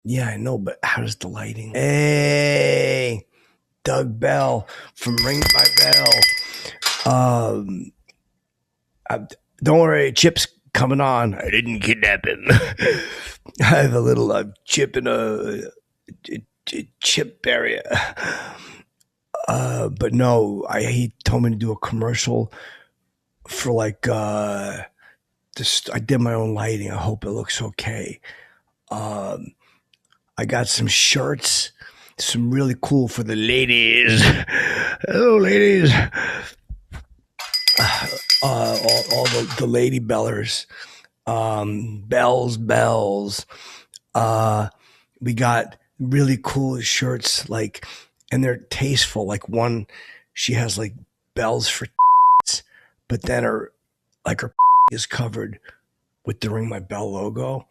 Yeah, I know, but how does the lighting? Hey, Doug Bell from Ring My Bell. Don't worry, Chip's coming on. I didn't kidnap him. I have a little chip in a chip area. But no, he told me to do a commercial for like this. I did my own lighting. I hope it looks okay. I got some shirts, some really cool for the ladies. Hello, ladies. All the lady bellers, bells. We got really cool shirts, like, and they're tasteful. Like one, she has like bells for, but then her is covered with the Ring My Bell logo.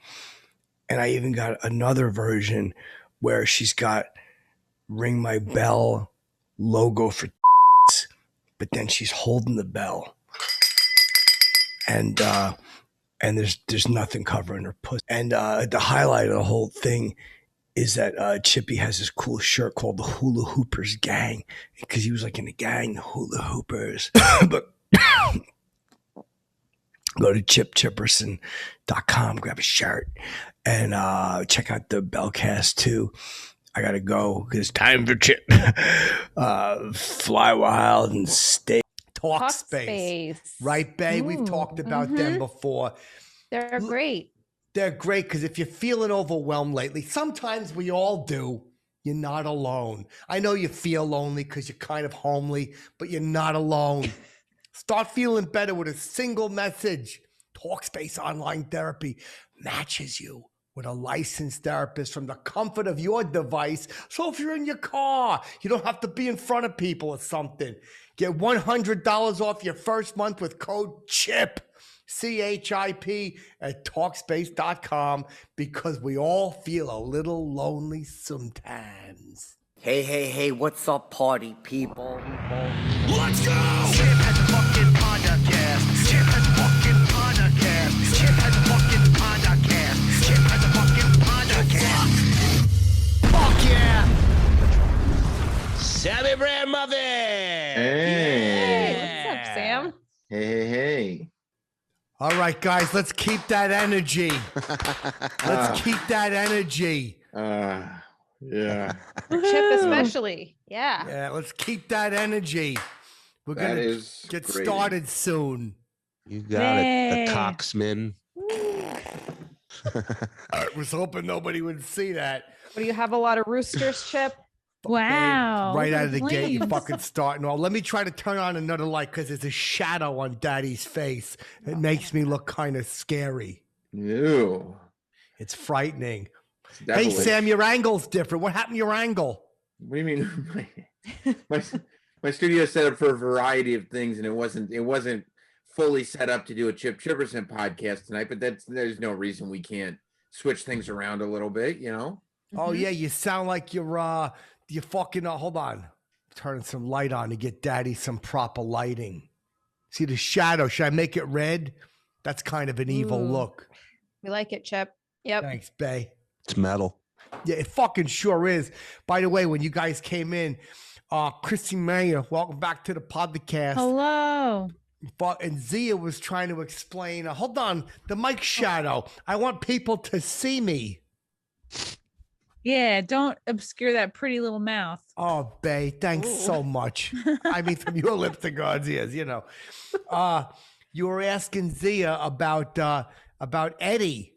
And I even got another version where she's got Ring My Bell logo for, but then she's holding the bell. And there's nothing covering her pussy. And the highlight of the whole thing is that Chippy has this cool shirt called the Hula Hoopers Gang, because he was like in the gang, the Hula Hoopers. But go to chipperson.com, grab a shirt, and check out the Bellcast too. I gotta go because time for Chip. Fly wild and stay. Talkspace. Right, Bay? We've talked about them before. They're great. They're great because if you're feeling overwhelmed lately, sometimes we all do. You're not alone. I know you feel lonely because you're kind of homely, but you're not alone. Start feeling better with a single message. Talkspace Online Therapy matches you with a licensed therapist from the comfort of your device. So if you're in your car, you don't have to be in front of people or something. Get $100 off your first month with code CHIP, CHIP, at Talkspace.com, because we all feel a little lonely sometimes. Hey, what's up, party people? Let's go! Chip has a fucking podcast. Chip has a fucking podcast. Chip has a fucking podcast. Chip has a fucking podcast. Fuck yeah! Sammy Branmuffins! Hey, what's up, Sam? Hey. All right, guys, let's keep that energy. Let's keep that energy. Yeah. Chip especially. Yeah. Yeah, let's keep that energy. We're going to get started soon. You got it, the Coxman. I was hoping nobody would see that. What, do you have a lot of roosters, Chip? Wow. Right out of the gate, you fucking starting. Well, let me try to turn on another light because there's a shadow on Daddy's face. It makes me look kind of scary. Ew. It's frightening. Definitely. Hey, Sam, your angle's different. What happened to your angle? What do you mean? my studio is set up for a variety of things, and it wasn't fully set up to do a Chipperson podcast tonight, but there's no reason we can't switch things around a little bit, you know? Oh, yeah, you sound like you're fucking, hold on. Turning some light on to get Daddy some proper lighting. See the shadow? Should I make it red? That's kind of an evil look. We like it, Chip. Yep. Thanks, Bay. It's metal. Yeah, it fucking sure is. By the way, when you guys came in, Chrissy Mayer, welcome back to the podcast. Hello. And Zia was trying to explain, hold on, the mic shadow. I want people to see me. Yeah, don't obscure that pretty little mouth. Oh, Bay, thanks so much. I mean, from your lips to God's ears, you know. You were asking Zia about Eddie.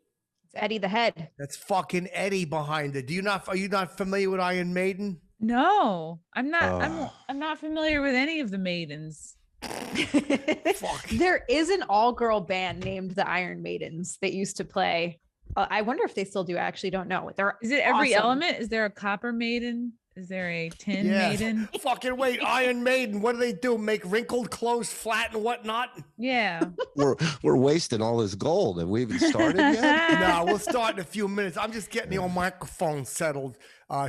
It's Eddie the Head. That's fucking Eddie behind it. Are you not familiar with Iron Maiden? No, I'm not. I'm not familiar with any of the Maidens. Fuck. There is an all-girl band named the Iron Maidens that used to play. I wonder if they still do. I actually don't know. Is it every awesome. element? Is there a copper maiden? Is there a tin maiden? Fucking wait, Iron Maiden. What do they do? Make wrinkled clothes flat and whatnot? Yeah. We're wasting all this gold. Have we even started yet? No, we'll start in a few minutes. I'm just getting the old microphone settled,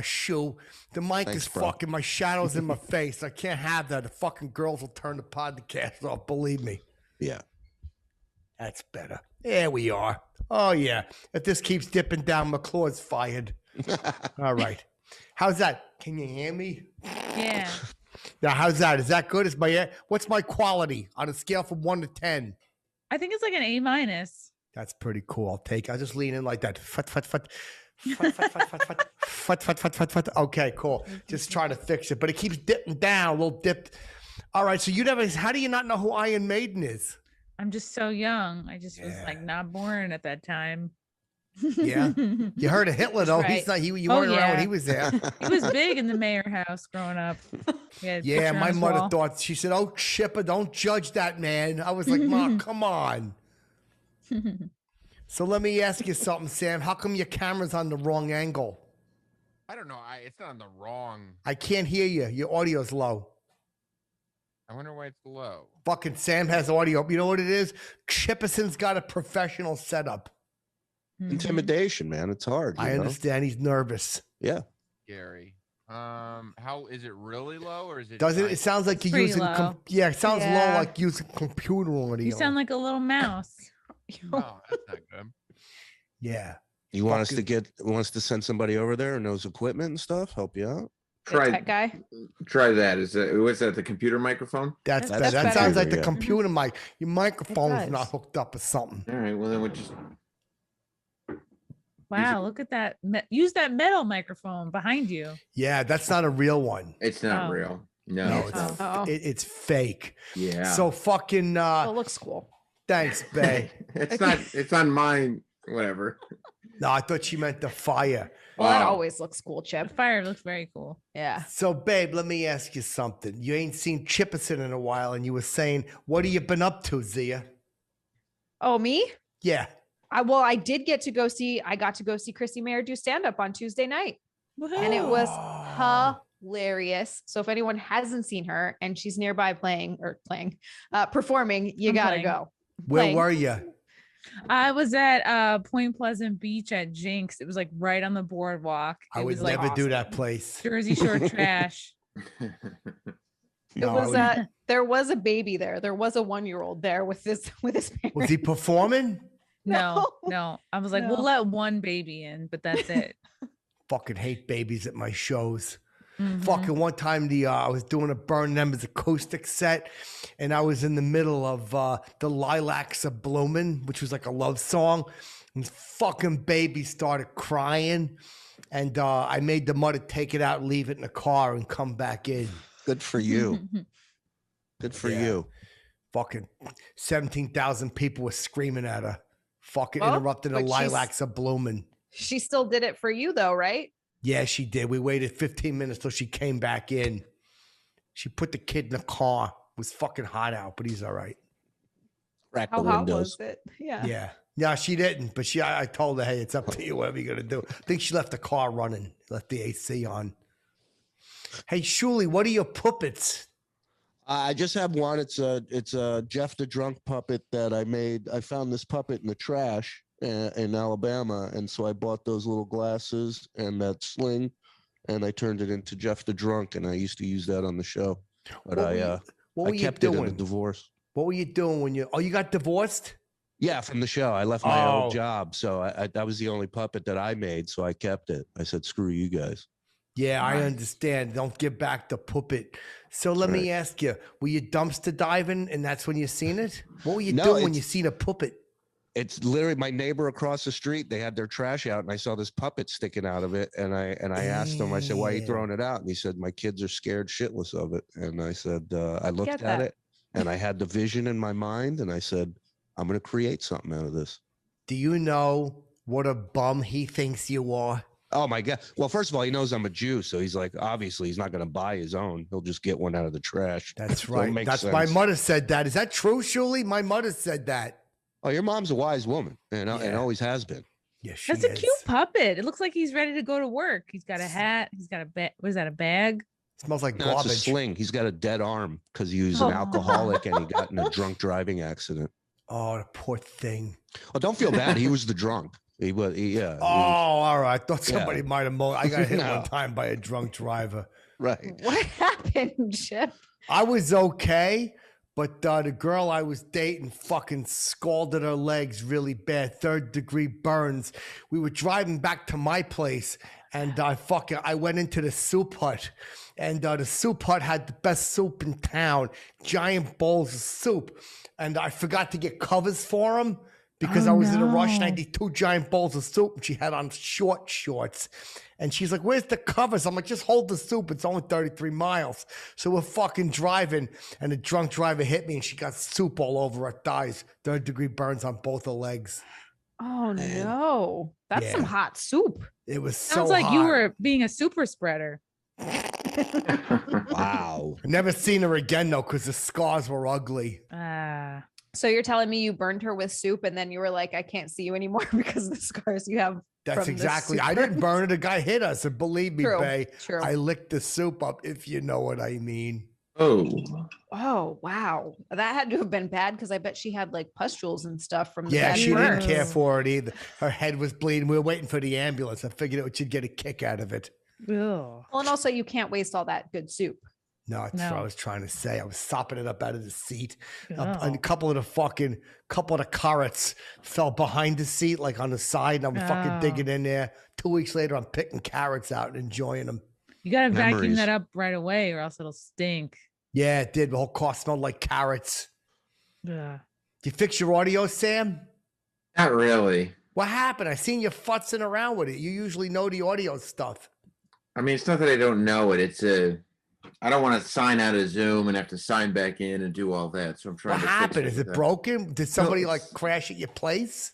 Shu. The mic is fucking, my shadow's in my face. I can't have that. The fucking girls will turn the podcast off. Believe me. Yeah. That's better. There we are. Oh, yeah. If this keeps dipping down, McClaw's fired. All right. How's that? Can you hear me? Yeah. Now, how's that? Is that good? What's my quality on a scale from 1 to 10? I think it's like an A-. That's pretty cool. I'll just lean in like that. Fut, fut, fut. Fut, fut, fut, fut, fut. Fut, fut, fut, fut, fut. Okay, cool. Just trying to fix it, but it keeps dipping down, a little dipped. All right, so how do you not know who Iron Maiden is? I'm just so young. I just was like not born at that time. Yeah. You heard of Hitler though. Right. He's not you weren't around when he was there. He was big in the mayor house growing up. Yeah, my mother thought, she said, "Oh, Chipper, don't judge that man." I was like, "Mom, come on." So let me ask you something, Sam. How come your camera's on the wrong angle? I don't know. It's not on the wrong. I can't hear you. Your audio's low. I wonder why it's low. Fucking Sam has audio. You know what it is? Chipperson's got a professional setup. Intimidation, man. It's hard. I understand. He's nervous. Yeah. Gary. How is it really low or is it? Doesn't it? Sounds like you're using. Yeah, it sounds low, like using computer audio. You sound like a little mouse. No, that's not good. Yeah. You want us to send somebody over there and knows equipment and stuff, help you out? Tech guy. Try that. Was that the computer microphone? That better. sounds like the Yeah. computer mic. Your microphone's does. not hooked up or something. All right. Well, then we just. Wow, look at that. Use that metal microphone behind you. Yeah, that's not a real one. It's not Oh. real. No. No, it's not. it's fake. Yeah. So fucking Well, it looks cool. thanks, Bay. It's not. It's on mine. Whatever. No, I thought she meant the fire. Well, that Wow. always looks cool, The Chip. fire looks very cool. Yeah. So, babe, let me ask you something. You ain't seen Chipperson in a while, and you were saying, what have you been up to, Zia? Oh, me? Yeah. I got to go see Chrissy Mayer do stand-up on Tuesday night. And it was hilarious. So if anyone hasn't seen her and she's nearby performing, you I'm gotta playing. go. Where Playing. were you? I was at Point Pleasant Beach at Jinx. It was like right on the boardwalk. I It would was like never do that place. Jersey Shore trash. It was there was a baby there. There was a 1-year-old there with his Was parents. he performing? No. I was like, No. we'll let one baby in, but that's it. Fucking hate babies at my shows. Mhm. Fucking one time I was doing a Burn Embers acoustic set, and I was in the middle of the Lilacs Are Bloomin', which was like a love song. And this fucking baby started crying, and I made the mother take it out, leave it in the car, and come back in. Good for you. Good for Yeah. you. Fucking 17,000 people were screaming at her. Fucking Well, interrupting the but she's- Lilacs Are Bloomin'. She still did it for you though, right? Yeah, she did. We waited 15 minutes till she came back in. She put the kid in the car. It was fucking hot out, but he's all right. Crack the How hot windows. was it? Yeah. Yeah. No, she didn't. But I told her, hey, it's up to you, whatever you're going to do. I think she left the car running, left the AC on. Hey, Shuli, what are your puppets? I just have one. It's a Jeff the Drunk puppet that I made. I found this puppet in the trash in Alabama, and so I bought those little glasses and that sling, and I turned it into Jeff the Drunk, and I used to use that on the show. But What I were you kept it in the doing? divorce. What were you doing when you got divorced? Yeah, from the show. I left my Oh. old job, so I that was the only puppet that I made, so I kept it. I said, "Screw you guys." Yeah, I understand. Don't give back the puppet. So let me ask you, were you dumpster diving and that's when you seen it? What were you No, doing when you it's- seen a puppet? It's literally my neighbor across the street. They had their trash out, and I saw this puppet sticking out of it. And I asked him, I said, "Why are you Damn. throwing it out?" And he said, "My kids are scared shitless of it." And I said, I looked Get at that. it, and I had the vision in my mind, and I said, "I'm going to create something out of this." Do you know what a bum he thinks you are? Oh my God! Well, first of all, he knows I'm a Jew, so he's like, obviously, he's not going to buy his own. He'll just get one out of the trash. That's So it right. makes That's my sense. mother said that. Is that true, Shuli? My mother said that. Oh, your mom's a wise woman, and Yeah. always has been. Yes, she That's a is. cute puppet. It looks like he's ready to go to work. He's got a hat. He's got a bag. What is that? A bag? Smells like No, it's a garbage. sling. He's got a dead arm because he was an Oh. alcoholic and he got in a drunk driving accident. Oh, the poor thing. Oh, don't feel bad. He was the drunk. Yeah. Oh, all right. I thought Yeah. somebody might have I got hit No. one time by a drunk driver. Right. What happened, Chip? I was okay, but the girl I was dating fucking scalded her legs really bad, 3rd-degree burns. We were driving back to my place, And I went into the soup hut, and the soup hut had the best soup in town, giant bowls of soup. And I forgot to get covers for them because I was in a rush and I did 2 giant bowls of soup. And she had on short shorts. And she's like, where's the covers? I'm like, just hold the soup. It's only 33 miles. So we're fucking driving, and the drunk driver hit me, and she got soup all over her thighs. 3rd-degree burns on both her legs. Oh, no. That's some Yeah. hot soup. It was so Sounds like you hot. were being a super spreader. Wow. I never seen her again, though, because the scars were ugly. Ah. So you're telling me you burned her with soup and then you were like, I can't see you anymore because of the scars you have. That's from the exactly. soup I didn't burns? burn her. The guy hit us. And believe me, True, Bay, true. I licked the soup up, if you know what I mean. Oh, Oh, wow. That had to have been bad because I bet she had like pustules and stuff from the Yeah, bad she didn't burns. care for it either. Her head was bleeding. We were waiting for the ambulance. I figured she'd get a kick out of it. Ugh. Well, and also you can't waste all that good soup. No, that's what I No. was trying to say. I was sopping it up out of the seat. And a Oh. couple of the carrots fell behind the seat, like on the side, and I'm fucking Oh. digging in there. 2 weeks later, I'm picking carrots out and enjoying them. You gotta vacuum Memories. that up right away, or else it'll stink. Yeah, it did. The whole car smelled like carrots. Ugh. Did you fix your audio, Sam? not really. What happened? I seen you futzing around with it. You usually know the audio stuff. I mean, it's not that I don't know it. I don't want to sign out of Zoom and have to sign back in and do all that. So I'm trying What to. fix happened? Is it that. broken? Did somebody like it's- crash at your place?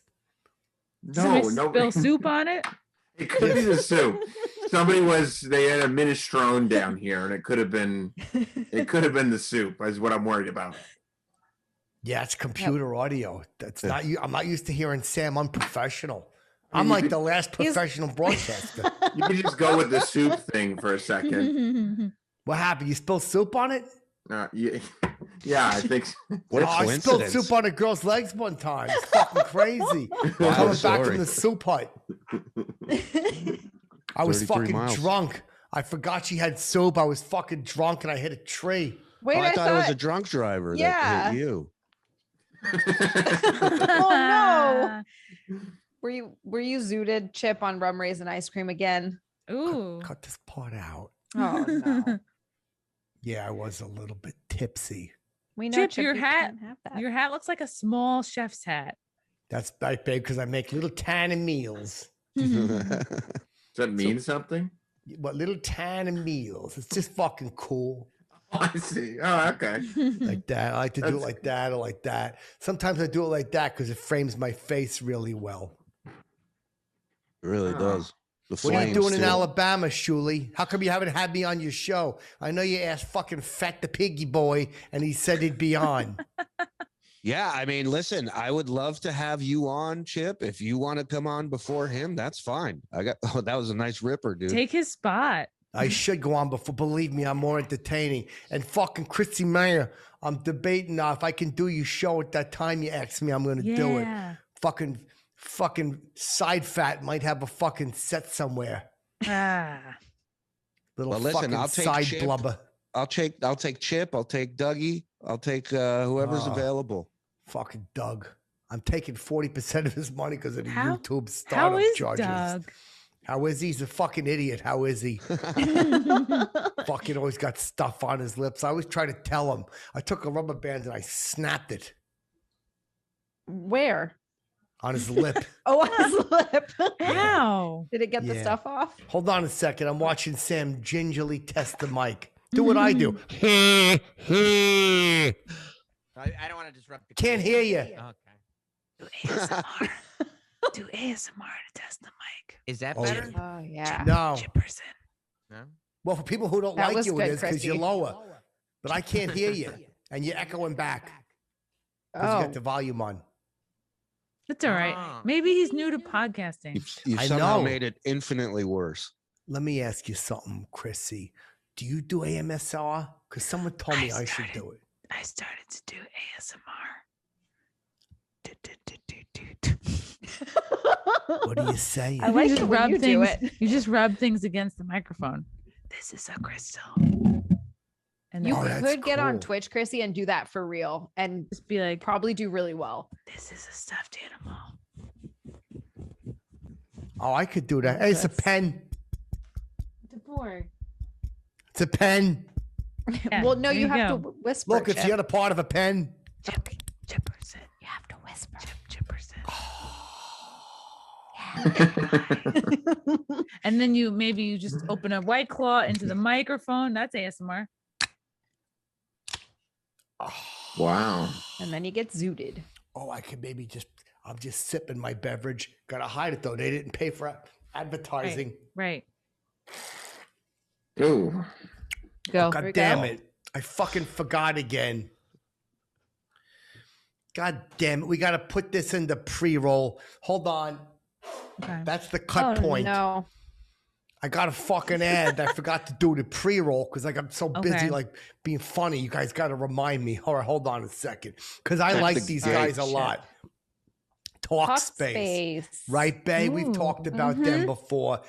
No, Somebody no. spill soup on it. It could be the soup. They had a minestrone down here, and it could have been the soup. Is what I'm worried about. Yeah, it's computer audio. That's not you. I'm not used to hearing Sam unprofessional. I'm You like could- the last professional broadcaster. You can just go with the soup thing for a second. What happened? You spilled soup on it? Yeah, I think. So. What a Oh, I spilled coincidence. soup on a girl's legs one time. It's fucking crazy. Wow, Coming back sorry. from the soup hut. I was 33 fucking miles. drunk. I forgot she had soup. I was fucking drunk and I hit a tree. Wait, Oh, I thought it was a thought- drunk driver that Yeah. hit you. Oh, no. Were you zooted, Chip, on rum raisin ice cream again? Ooh. Cut this part out. Oh no. Yeah, I was a little bit tipsy. We know Chip, Chip, your you hat- can't have that. Your hat looks like a small chef's hat. That's right, babe, because I make little tiny meals. Does that mean something? What little tiny meals? It's just fucking cool. Oh, I see. Oh, okay. Like that. I like to do it That's- like that or like that. Sometimes I do it like that because it frames my face really well. It really Oh. does. The What are you flames, doing in too. Alabama, Shuli? How come you haven't had me on your show? I know you asked fucking Fat the Piggy Boy and he said he'd be on. Yeah, I mean, listen, I would love to have you on, Chip. If you want to come on before him, that's fine. Oh, that was a nice ripper, dude. Take his spot. I should go on before. Believe me, I'm more entertaining. And fucking Chrissy Mayer, I'm debating now if I can do your show at that time you asked me. I'm going to do it. Yeah. Fucking side fat might have a fucking set somewhere. Ah. Little Well, listen, fucking I'll take side Chip. blubber. I'll take Chip. I'll take Dougie. I'll take whoever's Oh. available. Fucking Doug. I'm taking 40% of his money because of the How- YouTube How startup is charges. Doug? How is he? He's a fucking idiot. How is he? Fucking always got stuff on his lips. I always try to tell him. I took a rubber band and I snapped it Where? on his lip. Oh, on his lip. How? Did it get the Yeah. stuff off? Hold on a second. I'm watching Sam gingerly test the mic. Do what I do. I don't want to disrupt the. Can't hear you. Okay. Do ASMR. Do ASMR to test the mic. Is that Oh, better? Oh yeah. No. Chipperson. No. Well, for people who don't That like was you, good, it is because you're Chrissy. lower. But I can't hear you. And you're echoing back because you Oh, got the volume on. That's all right. Ah. Maybe he's new to podcasting. You've I somehow know. made it infinitely worse. Let me ask you something, Chrissy. Do you do AMSR? Because someone told me I should do it. I started to do ASMR. What do you say? I like just it when rub you do things. it. You just rub things against the microphone. This is a crystal. And You Oh, then that's could get on cool. Twitch, Chrissy, and do that for real, and just be like, probably do really well. "This is a stuffed animal." Oh, I could do that. Hey, it's a Yes. pen. more. It's a pen. Yeah, Well, no, there you have to go. whisper. Look, it's Chip. the other part of a pen. Chipperson. You have to whisper. Chipperson. And then you just open a White Claw into the microphone. That's ASMR. Wow. And then you get zooted. Oh, I could maybe I'm just sipping my beverage. Gotta hide it though. They didn't pay for advertising. Right. Ooh. Go. God damn it. I fucking forgot again. God damn it. We got to put this in the pre-roll. Hold on. Okay. That's the cut point. No. I got a fucking ad. I forgot to do the pre-roll because I'm so busy Okay. like being funny. You guys got to remind me. All right, hold on a second. Because I That's like a these great guys a shit. lot. Talkspace. Right, Babe? We've Ooh, talked about them mhm. before.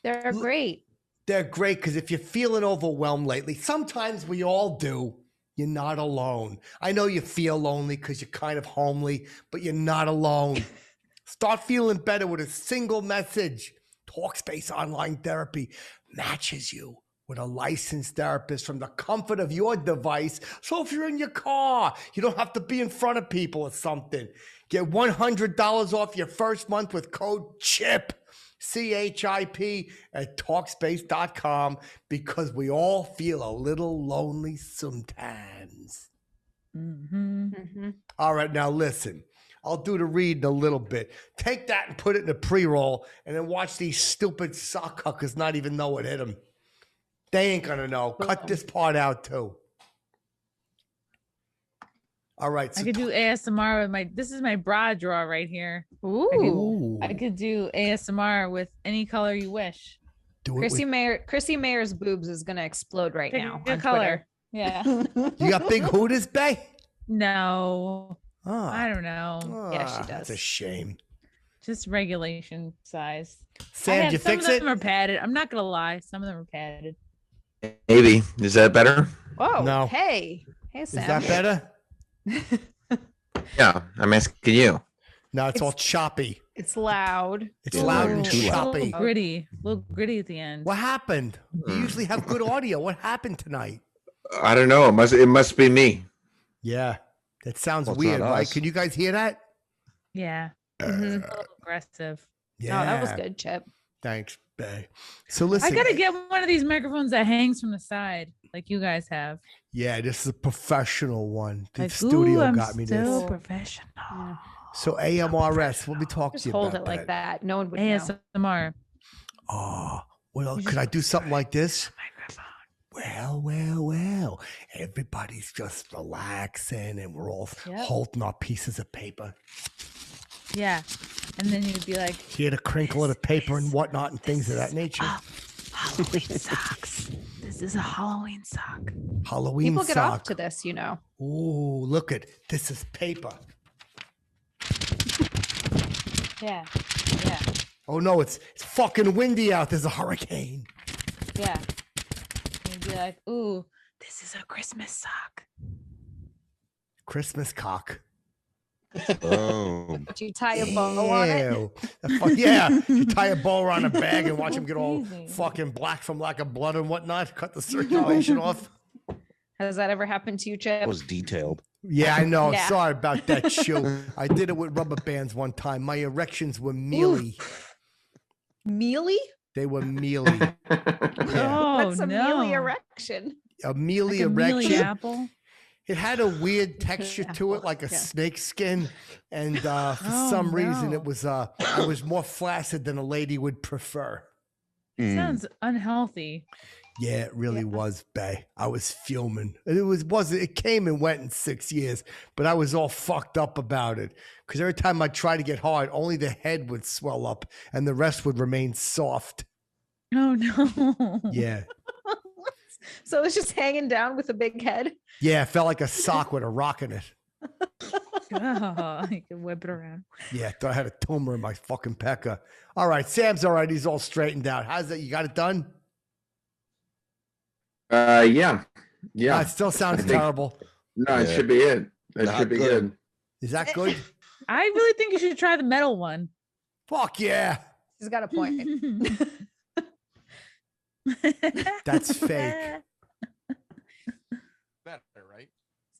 They're great. They're great because if you're feeling overwhelmed lately, sometimes we all do. You're not alone. I know you feel lonely because you're kind of homely, but you're not alone. Start feeling better with a single message. Talkspace Online Therapy matches you with a licensed therapist from the comfort of your device. So if you're in your car, you don't have to be in front of people or something. Get $100 off your first month with code CHIP. CHIP at Talkspace.com because we all feel a little lonely sometimes. Mm-hmm. Mm-hmm. All right, now listen. I'll do the read in a little bit. Take that and put it in a pre-roll and then watch these stupid sock huckers not even know what hit them. They ain't going to know. Cut this part out too. All right. I could do ASMR with this is my bra drawer right here. Ooh. I could do ASMR with any color you wish. Do it Chrissy Mayer's boobs is gonna explode right Pick now a on color. Yeah. You got big hooters, Bay? No. Oh, I don't know. Yeah, she That's does. a shame. Just regulation size. Sam, did you some fix of it? them are padded. I'm not gonna lie. Some of them are padded. Maybe. Is that better? Whoa. No. Hey, Is Sam. that better? Yeah, I'm asking you. No, it's all choppy. It's loud. It's loud and Ooh, too a choppy. little gritty. A little gritty at the end. What happened? You usually have good audio. What happened tonight? I don't know. It must be me. Yeah, that sounds Well, it's weird, not right? us. Can you guys hear that? Yeah. Mhm. A little aggressive. Yeah, Oh, that was good, Chip. Thanks, Bay. So listen, I gotta get one of these microphones that hangs from the side, like you guys have. yeah, this is a professional one. The Like, studio ooh, I'm got me so this. professional. Yeah. So AMRS, let me talk Just to you hold about it like that. that. No one would know. ASMR. Oh, well, You could I do something like this? Microphone. Well. Everybody's just relaxing and we're all Yep. holding our pieces of paper. Yeah. And then you'd be like, Hear the crinkle of the paper and whatnot and things of that nature. Halloween socks. This is a Halloween sock. Halloween People get off sock. to this, you know. Ooh, look at this is paper. Yeah. Yeah. Oh no, it's fucking windy out. There's a hurricane. Yeah. You'd be like, ooh, this is a Christmas sock. Christmas cock. Boom. But you tie a bow on it. Ew. Yeah, you tie a bow around a bag and watch him get all Easy. fucking black from lack of blood and whatnot. Cut the circulation off. Has that ever happened to you, Chip? That was detailed. Yeah, I know. Yeah. Sorry about that shoe. I did it with rubber bands one time. My erections were mealy. Mealy? They were mealy. Yeah. Oh, What's a no. mealy erection? A mealy Like a mealy erection. apple. It had a weird texture to it, like a Yeah. snake skin, and for Oh, some reason, no. it was more flaccid than a lady would prefer. Mm. Sounds unhealthy. Yeah, it really Yeah. was, Bay. I was fuming. It came and went in 6 years, but I was all fucked up about it because every time I tried to get hard, only the head would swell up and the rest would remain soft. Oh, no. Yeah, So it's just hanging down with a big head. yeah, it felt like a sock with a rock in it. Oh, you can whip it around. Yeah, thought I had a tumor in my fucking pecker. All right, Sam's all right. He's all straightened out. How's that? You got it done? Yeah. No, it still sounds I think- terrible. No, it Yeah. should be it. It Not should be good. good. Is that good? I really think you should try the metal one. Fuck yeah. He's got a point. That's fake. Better, right?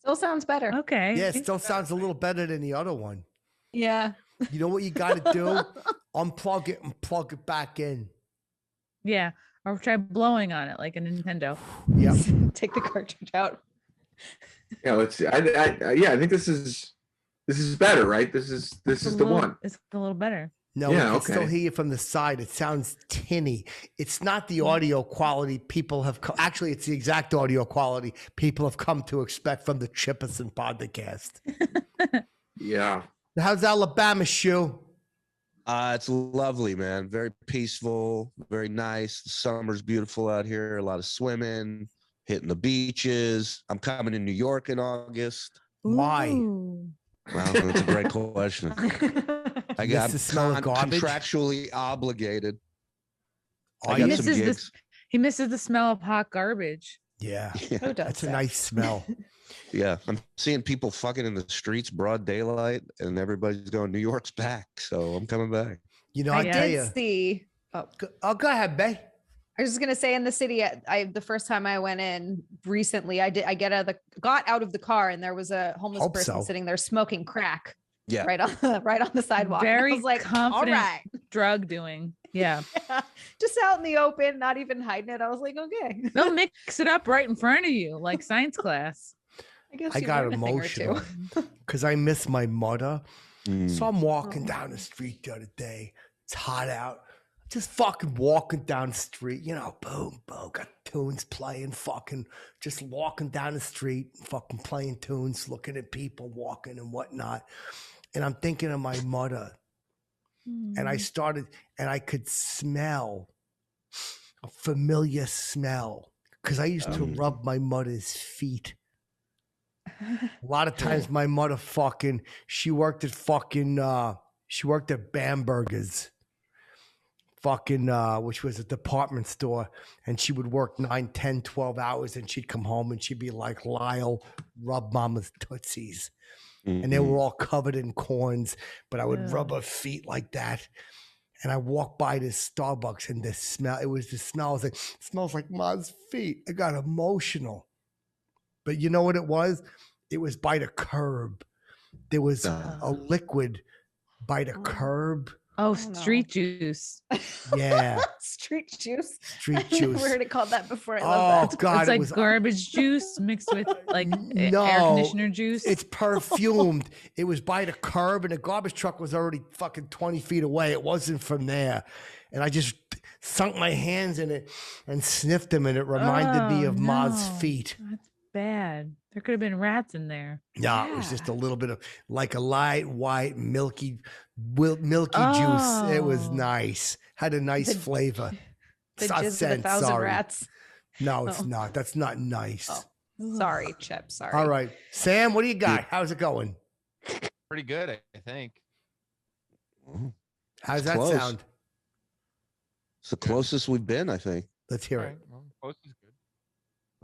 Still sounds better. Okay. Yeah, it still sounds a little better than the other one. Yeah. You know what you got to do? Unplug it and plug it back in. Yeah. Or try blowing on it like a Nintendo. Yep. Take the cartridge out. Yeah, let's see. I think this is better, right? This is the one. It's a little better. No, Yeah, we can still okay. hear you from the side. It sounds tinny. It's not the audio quality people have actually, it's the exact audio quality people have come to expect from the Chipperson Podcast. Yeah. How's Alabama, Shu? It's lovely, man. Very peaceful, very nice. The summer's beautiful out here. A lot of swimming, hitting the beaches. I'm coming to New York in August. Why? Ooh. Wow, that's a great question. I got the smell of garbage? contractually obligated. Oh, I He got yeah. some misses, gigs. he misses the smell of hot garbage. Yeah, Who does that's a that? nice smell. Yeah, I'm seeing people fucking in the streets, broad daylight, and everybody's going, New York's back, so I'm coming back. You know, I I tell you. did see. Oh, Go ahead, Bay. I was just gonna say in the city. The first time I went in recently, I got out of the car and there was a homeless Hope person so. sitting there smoking crack. Yeah. Right on the sidewalk. And Very I was like, confident all right, drug doing. Yeah. just out in the open, not even hiding it. I was like, okay. They'll mix it up right in front of you, like science class. I guess I you got learn a thing or two. emotional because I miss my mother. Mm. So I'm walking down the street the other day. It's hot out. Just fucking walking down the street, you know, boom, boom, got tunes playing, fucking just walking down the street, fucking playing tunes, looking at people walking and whatnot. And I'm thinking of my mother. And I could smell a familiar smell because I used to rub my mother's feet. A lot of times my mother she worked at Bamberger's, which was a department store. And she would work 9, 10, 12 hours and she'd come home and she'd be like, Lyle, rub mama's tootsies. And they were all covered in corns, but I would rub her feet like that. And I walked by this Starbucks and the smell, I was like, it smells like mom's feet. I got emotional. But you know what it was? It was by the curb. There was a liquid by the curb. Oh, Oh, no. street juice. Yeah, Street juice. street I've juice. never heard it called that before. I Oh love that. God, It's it like was garbage juice mixed with like air No, conditioner juice. It's perfumed. It was by the curb, and the garbage truck was already fucking 20 feet away. It wasn't from there, and I just sunk my hands in it and sniffed them, and it reminded me Oh, of Ma's no. feet. That's bad. There could have been rats in there. No, it was just a little bit of like a light white milky juice. It was Oh. nice. Had a nice The- flavor. The I jizz of said 1,000 sorry. rats. No, it's Oh. not. That's not nice. Oh. Sorry, Chip. Sorry. All right, Sam, what do you got? How's it going? Pretty good, I think. How's It's that close. sound? It's the closest we've been, I think. Let's hear All it. right, well, close is good.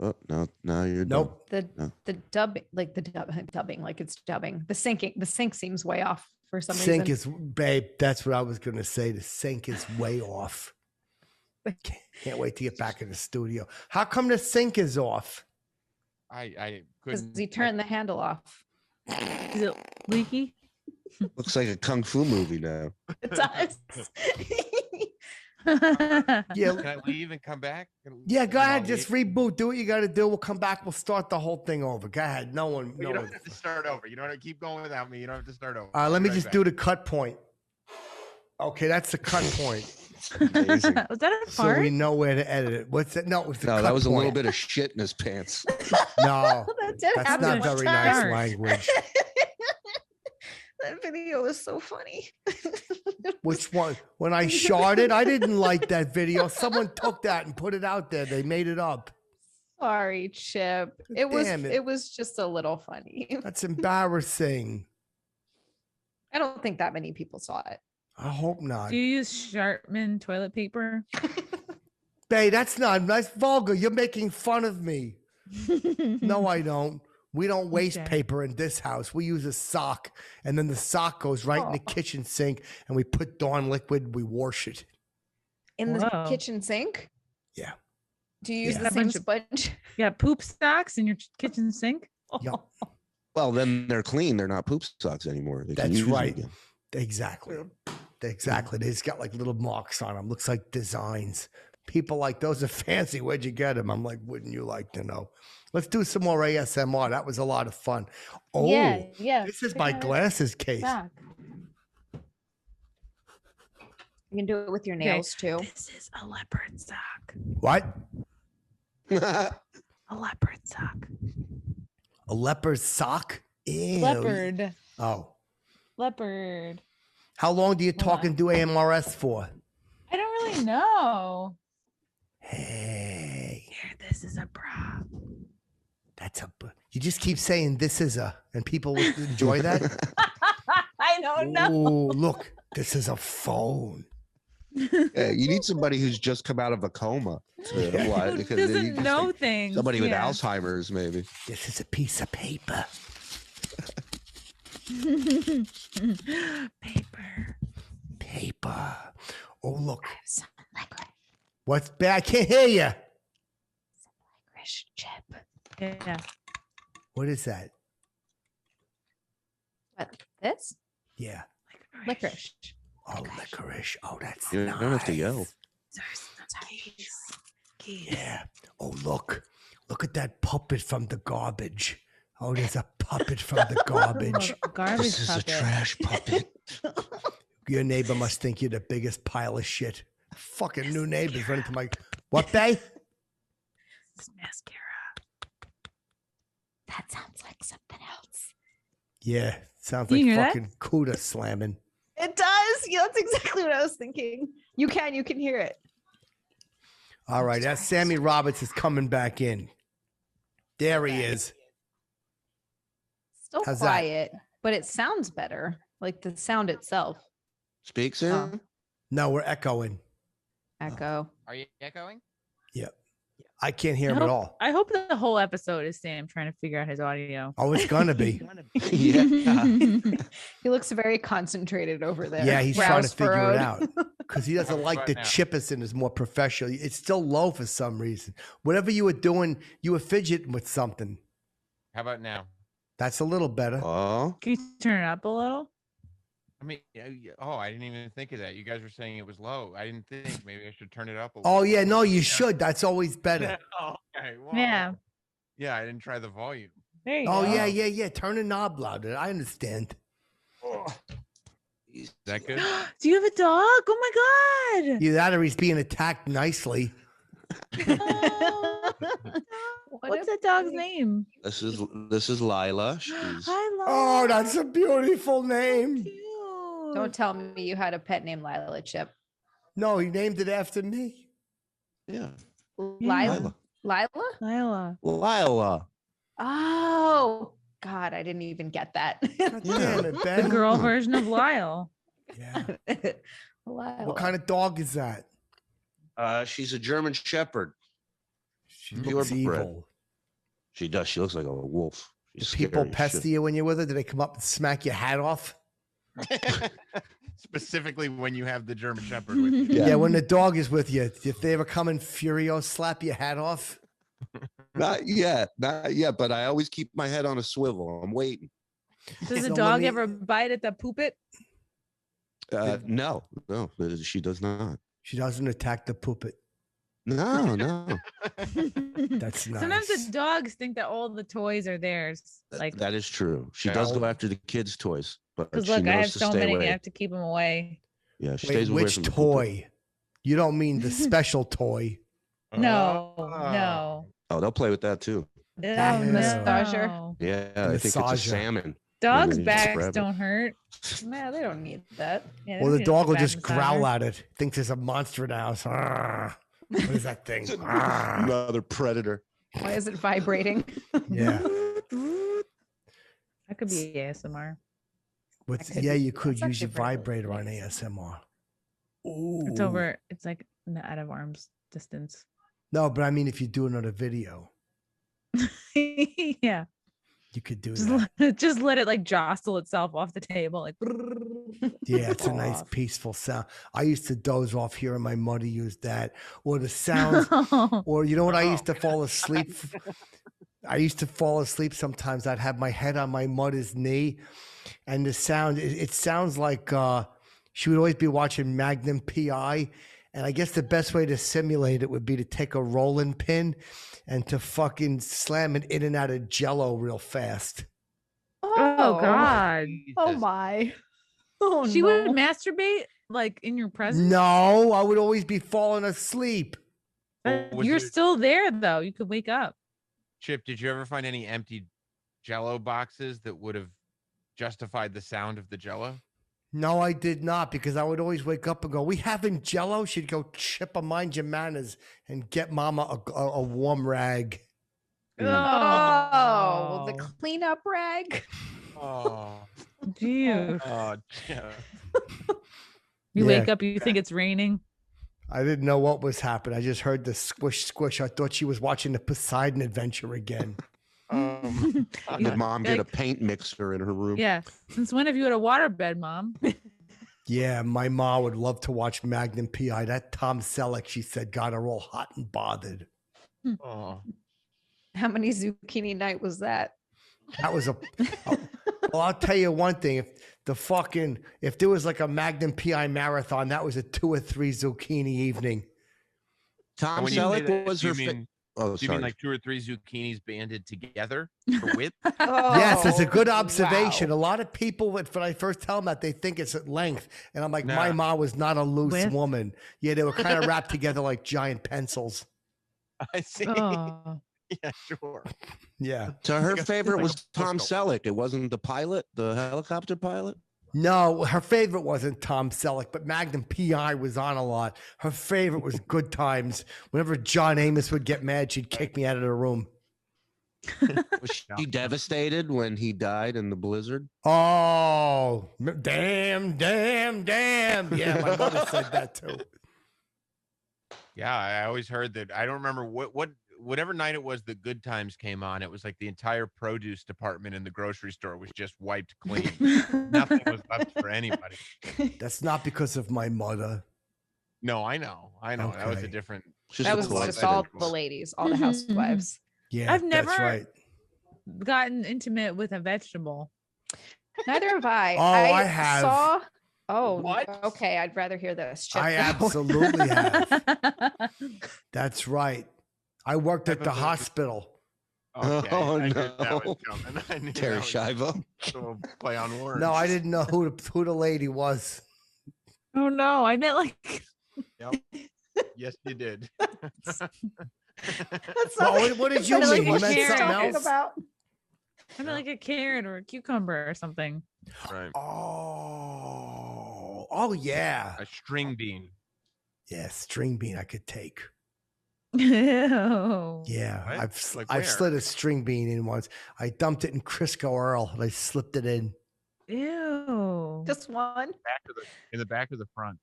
Oh, no, now you're Nope. The No. the dubbing, like the dubbing, like it's dubbing. The sync seems way off for some Sync reason. is, babe, that's what I was going to say. The sync is way off. Can't wait to get back in the studio. How come the sync is off? I Because couldn't. he turned the handle off. Is it leaky? Looks like a kung fu movie now. It does. Yeah. Can I leave and come back? Yeah, go You know, ahead. Just reboot. Do what you got to do. We'll come back. We'll start the whole thing over. Go ahead. No one. You No don't one. have to start over. You don't have to keep going without me. You don't have to start over. All right, I'll let be me right just back. do the cut point. Okay, that's the cut point. Amazing. Was that a So fart? we know where to edit it. What's that? No, it was the No, cut that was a little point. bit of shit in his pants. No, That did that's happen not one very time. nice Start. language. That video was so funny. Which one? When I sharded, I didn't like that video. Someone took that and put it out there. They made it up. Sorry, Chip. Damn it. It was just a little funny. That's embarrassing. I don't think that many people saw it. I hope not. Do you use Sharpman toilet paper? Bae, that's not nice. Vulgar. You're making fun of me. No, I don't. We don't waste Okay. paper in this house. We use a sock, and then the sock goes right in the Oh. kitchen sink, and we put Dawn liquid. We wash it. In the Whoa. kitchen sink? Yeah. Do you use Yeah. the A same bunch of- sponge? You got poop socks in your kitchen sink? Yup. Well, then they're clean. They're not poop socks anymore. They can That's use them right. again. Exactly. Exactly. They've got like little marks on them. Looks like designs. People like, those are fancy. Where'd you get them? I'm like, wouldn't you like to know? Let's do some more ASMR. That was a lot of fun. Oh, yeah. this is Check my out glasses case. sock. You can do it with your Okay. nails too. This is a leopard sock. What? A leopard sock. A leopard sock? Ew. Leopard. Oh. Leopard. How long do you Hold talk on. and do AMRS for? I don't really know. Hey, Here, this is a bra. that's a. You just keep saying this is a, and people will enjoy that. I don't know. Ooh, look, this is a phone. Yeah, you need somebody who's just come out of a coma. To Yeah. apply it, Who because they doesn't just know think things? somebody with Yeah. Alzheimer's, maybe. This is a piece of paper. Paper. Paper. Oh, look. Some licorice, What's bad? I can't hear you. licorice chip. Yeah. What is that? What? This? Yeah. Licorice. Oh, licorice. Oh, that's You nice. don't have to yell. Yeah. Oh, look. Look at that puppet from the garbage. Oh, there's a puppet from the garbage. Oh, garbage This is a puppet. trash puppet. Your neighbor must think you're the biggest pile of shit. Fucking new neighbors running to my. What, Bay? It's mascara. That sounds like something else. Yeah. Sounds Can like you hear that? fucking CUDA slamming. It does. Yeah, that's exactly what I was thinking. You can hear it. All right. That Sammy Roberts is coming back in. There he is. Still How's that? quiet, but it sounds better. Like the sound itself. Speak soon. No, we're echoing. Echo. Are you echoing? I can't hear him at all. I hope the whole episode is Sam trying to figure out his audio. Oh, it's gonna be. Yeah. He looks very concentrated over there. Yeah, he's trying to Brows figure furrowed. it out because he doesn't like Right the now. Chipperson is more professional. It's still low for some reason. Whatever you were doing, you were fidgeting with something. How about now? That's a little better. Oh, Can you turn it up a little? I mean, oh, I didn't even think of that. You guys were saying it was low. I didn't think maybe I should turn it up a little. Oh yeah, no, you should. That's always better. Oh, okay. Well, Yeah. Yeah, I didn't try the volume. There you Oh go. yeah. Turn the knob louder. I understand. Is that good? Do you have a dog? Oh my god. Either that or he's being attacked nicely. Oh. What's that dog's name? this is Lila. She's Hi, Lola. Oh, that's a beautiful name. Cute. Don't tell me you had a pet named Lila Chip. No, he named it after me. yeah. Lila? Lila? Lila. Lila. Oh, God, I didn't even get that. God damn it, The Ben. girl version of Lyle. Yeah. Lila. What kind of dog is that? She's a German Shepherd. She Pure looks bred. evil. She does. She looks like a wolf. Do She's people scary as pester shit. you when you're with her? Do they come up and smack your hat off? Specifically when you have the German Shepherd with you. Yeah. Yeah. When the dog is with you, if they ever come in Furio, slap your hat off. Not yet. But I always keep my head on a swivel. I'm waiting. Does So the let dog me- ever bite at the poopit? No, she does not. She doesn't attack the puppet. No. That's nice. Sometimes the dogs think that all the toys are theirs. Like, That is true. She does go Yeah. after the kids' toys, but because she look, I knows have to so stay many, away. I have to keep them away. Yeah, she Wait, stays away which from the toy? You don't mean the special toy. No, Oh. no. Oh, they'll play with that too. No, massager. no. Yeah, I think it's a massager. salmon. Dogs' Maybe just backs grab it. don't hurt. Nah, they don't need that. Yeah, they Well, don't the need a dog will back just growl massager. at it. Thinks there's a monster in the house. Arrgh. What is that thing? Arrgh. Another predator. Why is it vibrating? Yeah. That could be ASMR. What's, That could yeah, be- you could that's use your actually pretty vibrator on nice. ASMR. Ooh. It's over. It's like out of arm's distance. No, but I mean, if you do another video. Yeah. You could do Just that. just let it like jostle itself off the table. Like Yeah, it's a nice peaceful sound. I used to doze off hearing my mother use that, or the sounds, or you know what? I used to fall asleep. I used to fall asleep sometimes. I'd have my head on my mother's knee, and the sound, it sounds like she would always be watching Magnum PI. And I guess the best way to simulate it would be to take a rolling pin and to fucking slam it in and out of Jello real fast. oh God. Oh Jesus. my. Oh She no. would masturbate like in your presence. No, I would always be falling asleep. Was You're there- still there though. You could wake up. Chip, did you ever find any empty Jello boxes that would have justified the sound of the Jello? No, I did not, because I would always wake up and go, "We having Jello?" She'd go, "Chipper, mind your manners and get Mama a warm rag." Oh, the cleanup rag. Oh, Dude. oh, Chip. You Yeah. wake up, you think it's raining. I didn't know what was happening. I just heard the squish, squish. I thought she was watching the Poseidon Adventure again. Did mom get a like- paint mixer in her room? Yeah. Since when have you had a waterbed, Mom? Yeah, my mom would love to watch Magnum PI. That Tom Selleck, she said, got her all hot and bothered. Oh. How many zucchini night was that? That was well, I'll tell you one thing. If there was like a Magnum PI marathon, that was a 2 or 3 zucchini evening. Tom And when you say Selleck that, was do her. you mean, Oh, do you sorry. mean like 2 or 3 zucchinis banded together for width? Yes, it's a good Oh, observation. wow. A lot of people, when I first tell them that, they think it's at length. And I'm like, my Nah. mom was not a loose Width? woman. Yeah, they were kind of wrapped together like giant pencils. I see. Oh. Yeah, sure. Yeah. So her Like a- favorite like a was Tom postal. Selleck. It wasn't the pilot, the helicopter pilot. No, her favorite wasn't Tom Selleck, but Magnum PI was on a lot. Her favorite was Good Times. Whenever John Amos would get mad, she'd kick me out of the room. Was she devastated when he died in the blizzard? Oh, damn, damn, damn. Yeah, my mother said that too. Yeah, I always heard that. I don't remember whatever night it was that Good Times came on. It was like the entire produce department in the grocery store was just wiped clean. Nothing was left for anybody. That's not because of my mother. No, I know. That was a Okay. different. Just That a was coincidence. just all coincidence. the ladies, all the Mhm, housewives. Yeah, I've that's never- right. Gotten intimate with a vegetable. Neither have I. Oh, I have. Saw. Oh, What? okay. I'd rather hear this. Chip, I though. absolutely have. That's right. I worked at the Type of a- hospital. Okay, Oh, I knew that was no. coming. I knew Terry that was Schiavo. a play on words. No, I didn't know who the lady was. Oh no, I meant like Yep. Yes, you did. That's Well, what did you Kinda mean? like You a meant Karen. something talking else? about. I meant like a carrot or a cucumber or something. Right. Oh yeah. A string bean. Yeah, string bean I could take. Ew. Yeah, What? I've Like I've where? slid a string bean in once. I dumped it in Crisco Earl and I slipped it in. Ew. Just one. In the back or the front.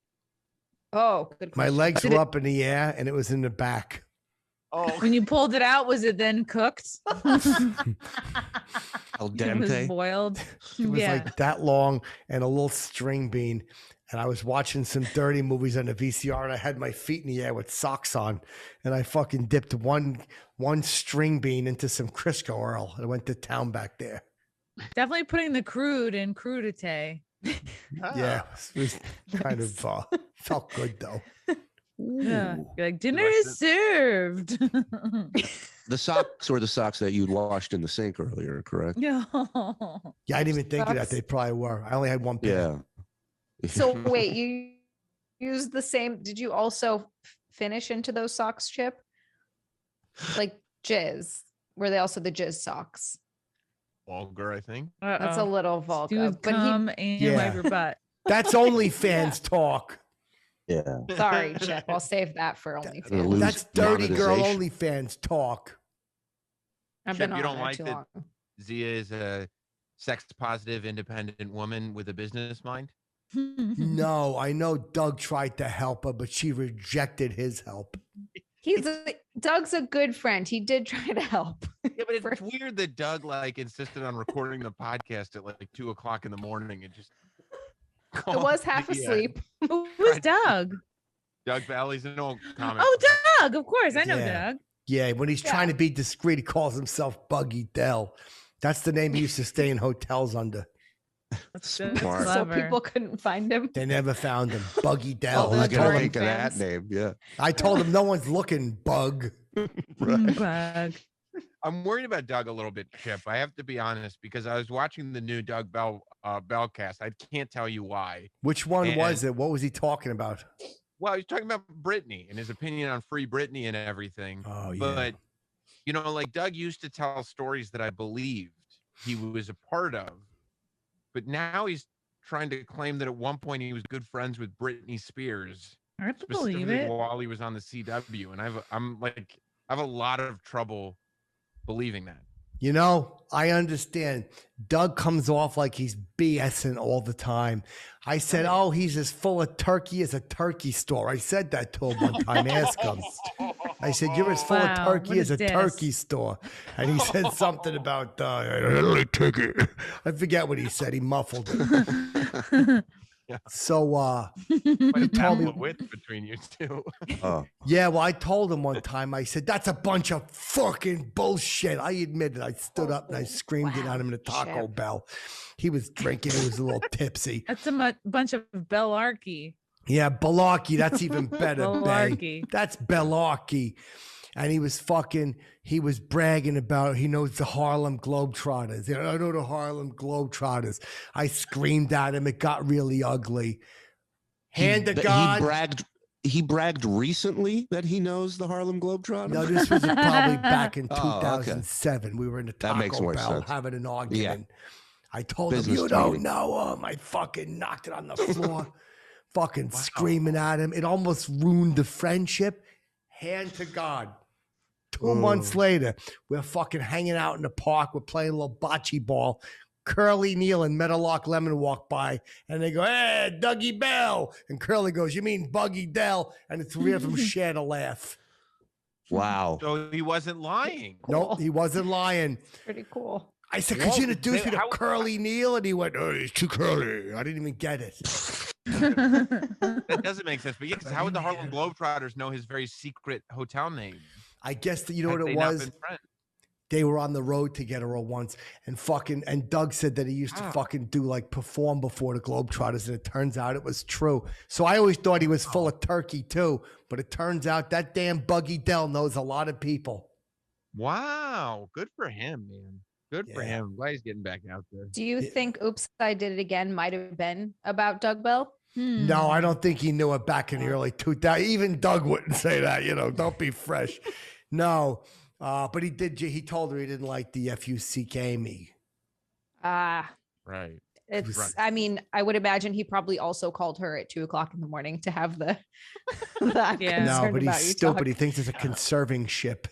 Oh, good My question. legs Did were it- up in the air and it was in the back. Oh, When you pulled it out, was it then cooked? Al It was dente. boiled. It was Yeah. like that long and a little string bean. And I was watching some dirty movies on the VCR and I had my feet in the air with socks on. And I fucking dipped one string bean into some Crisco Earl. And I went to town back there. Definitely putting the crude in crudite. Yeah, it was kind of felt good though. Yeah. Ooh. You're like, dinner like is served. The socks were the socks that you'd washed in the sink earlier, correct? No. Yeah, I didn't even think of that. Socks? They probably were. I only had one pair. Yeah. So wait, you used the same? Did you also finish into those socks, Chip? Like jizz? Were they also the jizz socks? vulgar, I think. That's a little vulgar. Dude, But come and Yeah. wipe your butt. That's OnlyFans talk. Yeah. sorry, Chip. I'll save that for Gonna OnlyFans. lose That's dirty girl monetization. OnlyFans talk. I've Chip, been you on don't there like too that- long. Zia is a sex positive, independent woman with a business mind. No, I know Doug tried to help her, but she rejected his help. Doug's a good friend. He did try to help. Yeah, but it's weird that Doug like insisted on recording the podcast at like 2:00 in the morning and just. I was half asleep. Who was Doug? Doug Valley's an old comment. Oh, Doug. Of course. I know Yeah. Doug. Yeah, when he's trying to be discreet, he calls himself Buggy Dell. That's the name he used to stay in hotels under. That's Smart. So clever. people couldn't find him. They never found him. Buggy Dell. Well, I I the told gotta him, think of that fans. name. Yeah. I told him no one's looking, Bug. Bug. I'm worried about Doug a little bit, Chip. I have to be honest because I was watching the new Doug Bellcast. I can't tell you why. Which one was And- it? What was he talking about? Well, he's talking about Britney and his opinion on Free Britney and everything. Oh, yeah. But you know, like Doug used to tell stories that I believed he was a part of, but now he's trying to claim that at one point he was good friends with Britney Spears, I believe specifically it. while he was on the CW, and I have a lot of trouble believing that. You know, I understand. Doug comes off like he's BSing all the time. I said, oh, he's as full of turkey as a turkey store. I said that to him one time. Ask him. I said, you're as full of Wow, turkey what as a a diss. turkey store. And he said something about, I don't like turkey. I forget what he said. He muffled it. So, Quite he a told battle me, of wits between you two. Oh, yeah, well, I told him one time, I said, that's a bunch of fucking bullshit. I admit it. I stood up and I screamed it at him in a Taco Chip. Bell. He was drinking. He was a little tipsy. That's a bunch of Bellarkey. Yeah, Belarkey. That's even better, Bay. Malarkey. That's Belarkey. And he was bragging about he knows the Harlem Globetrotters. You know, I know the Harlem Globetrotters. I screamed at him. It got really ugly. Hand to God. He bragged recently that he knows the Harlem Globetrotters. No, this was probably back in Oh, okay. 2007. We were in a That makes Taco more Bell sense. having an argument. I told Business him, you don't meeting. know him. I fucking knocked it on the floor, fucking screaming at him. It almost ruined the friendship. Hand to God. 2 months later, we're fucking hanging out in the park. We're playing a little bocce ball. Curly Neal and Meadowlark Lemon walk by and they go, hey, Dougie Bell. And Curly goes, you mean Buggy Dell? And the three of them shared a laugh. Wow. So he wasn't lying. Nope, he wasn't lying. Pretty cool. I said, could you introduce me to how- Curly Neal? And he went, oh, he's too curly. I didn't even get it. That doesn't make sense. But yeah, 'cause how would the Harlem Globetrotters know his very secret hotel name? I guess that you know Had what they it not was? been friends? They were on the road together all once and Doug said that he used to fucking do like perform before the Globetrotters and it turns out it was true. So I always thought he was full of turkey too, but it turns out that damn Buggy Dell knows a lot of people. Wow, good for him, man. Good for Yeah. him. Glad he's getting back out there. Do you think Oops, I Did It Again might have been about Doug Bell? No, I don't think he knew it back in the early 2000s. Even Doug wouldn't say that, don't be fresh. No, but he did. He told her he didn't like the FUCK me. Ah, Right. it's. Right. I mean, I would imagine he probably also called her at 2:00 in the morning to have the. I'm Yeah. No, concerned but he's about you stupid. talk. He thinks it's a conserving ship.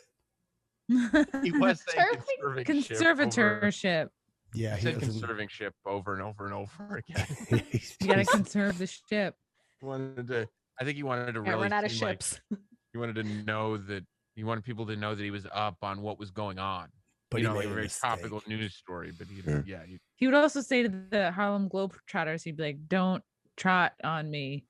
He was saying Conservatorship. Yeah, He he said doesn't. conserving ship over and over and over again. You gotta conserve the ship. I think he wanted to Yeah, really run out of seem like ships. he wanted to know that he wanted people to know that he was up on what was going on. But You he know, made like a a very mistake. topical news story. But he, Yeah. yeah, he, He would also say to the Harlem Globetrotters, he'd be like, "Don't trot on me."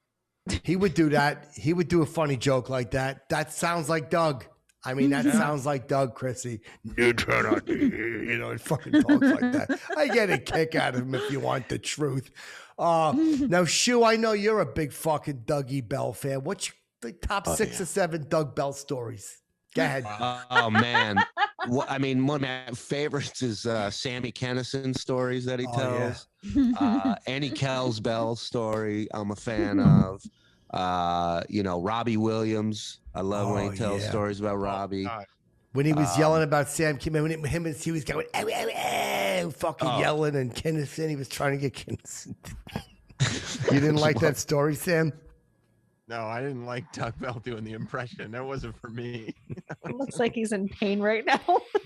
He would do that. He would do a funny joke like that. That sounds like Doug. I mean, that sounds like Doug, Chrissy. You turn on me. It fucking talks like that. I get a kick out of him if you want the truth. Now, Shu, I know you're a big fucking Dougie Bell fan. What's the top 6 or 7 Doug Bell stories? Go ahead. Oh man. I mean, one of my favorites is Sammy Kennison stories that he Oh, yeah. tells. Annie Kells Bell story I'm a fan of. Robbie Williams. I love when Oh, he tells yeah. stories about Robbie. God. When he was yelling about Sam Kim, when he was going, "Ow, ow, ow," fucking Oh. yelling, and Kinnison, he was trying to get Kinnison. You didn't like that story, Sam? No, I didn't like Doug Bell doing the impression. That wasn't for me. It looks like he's in pain right now,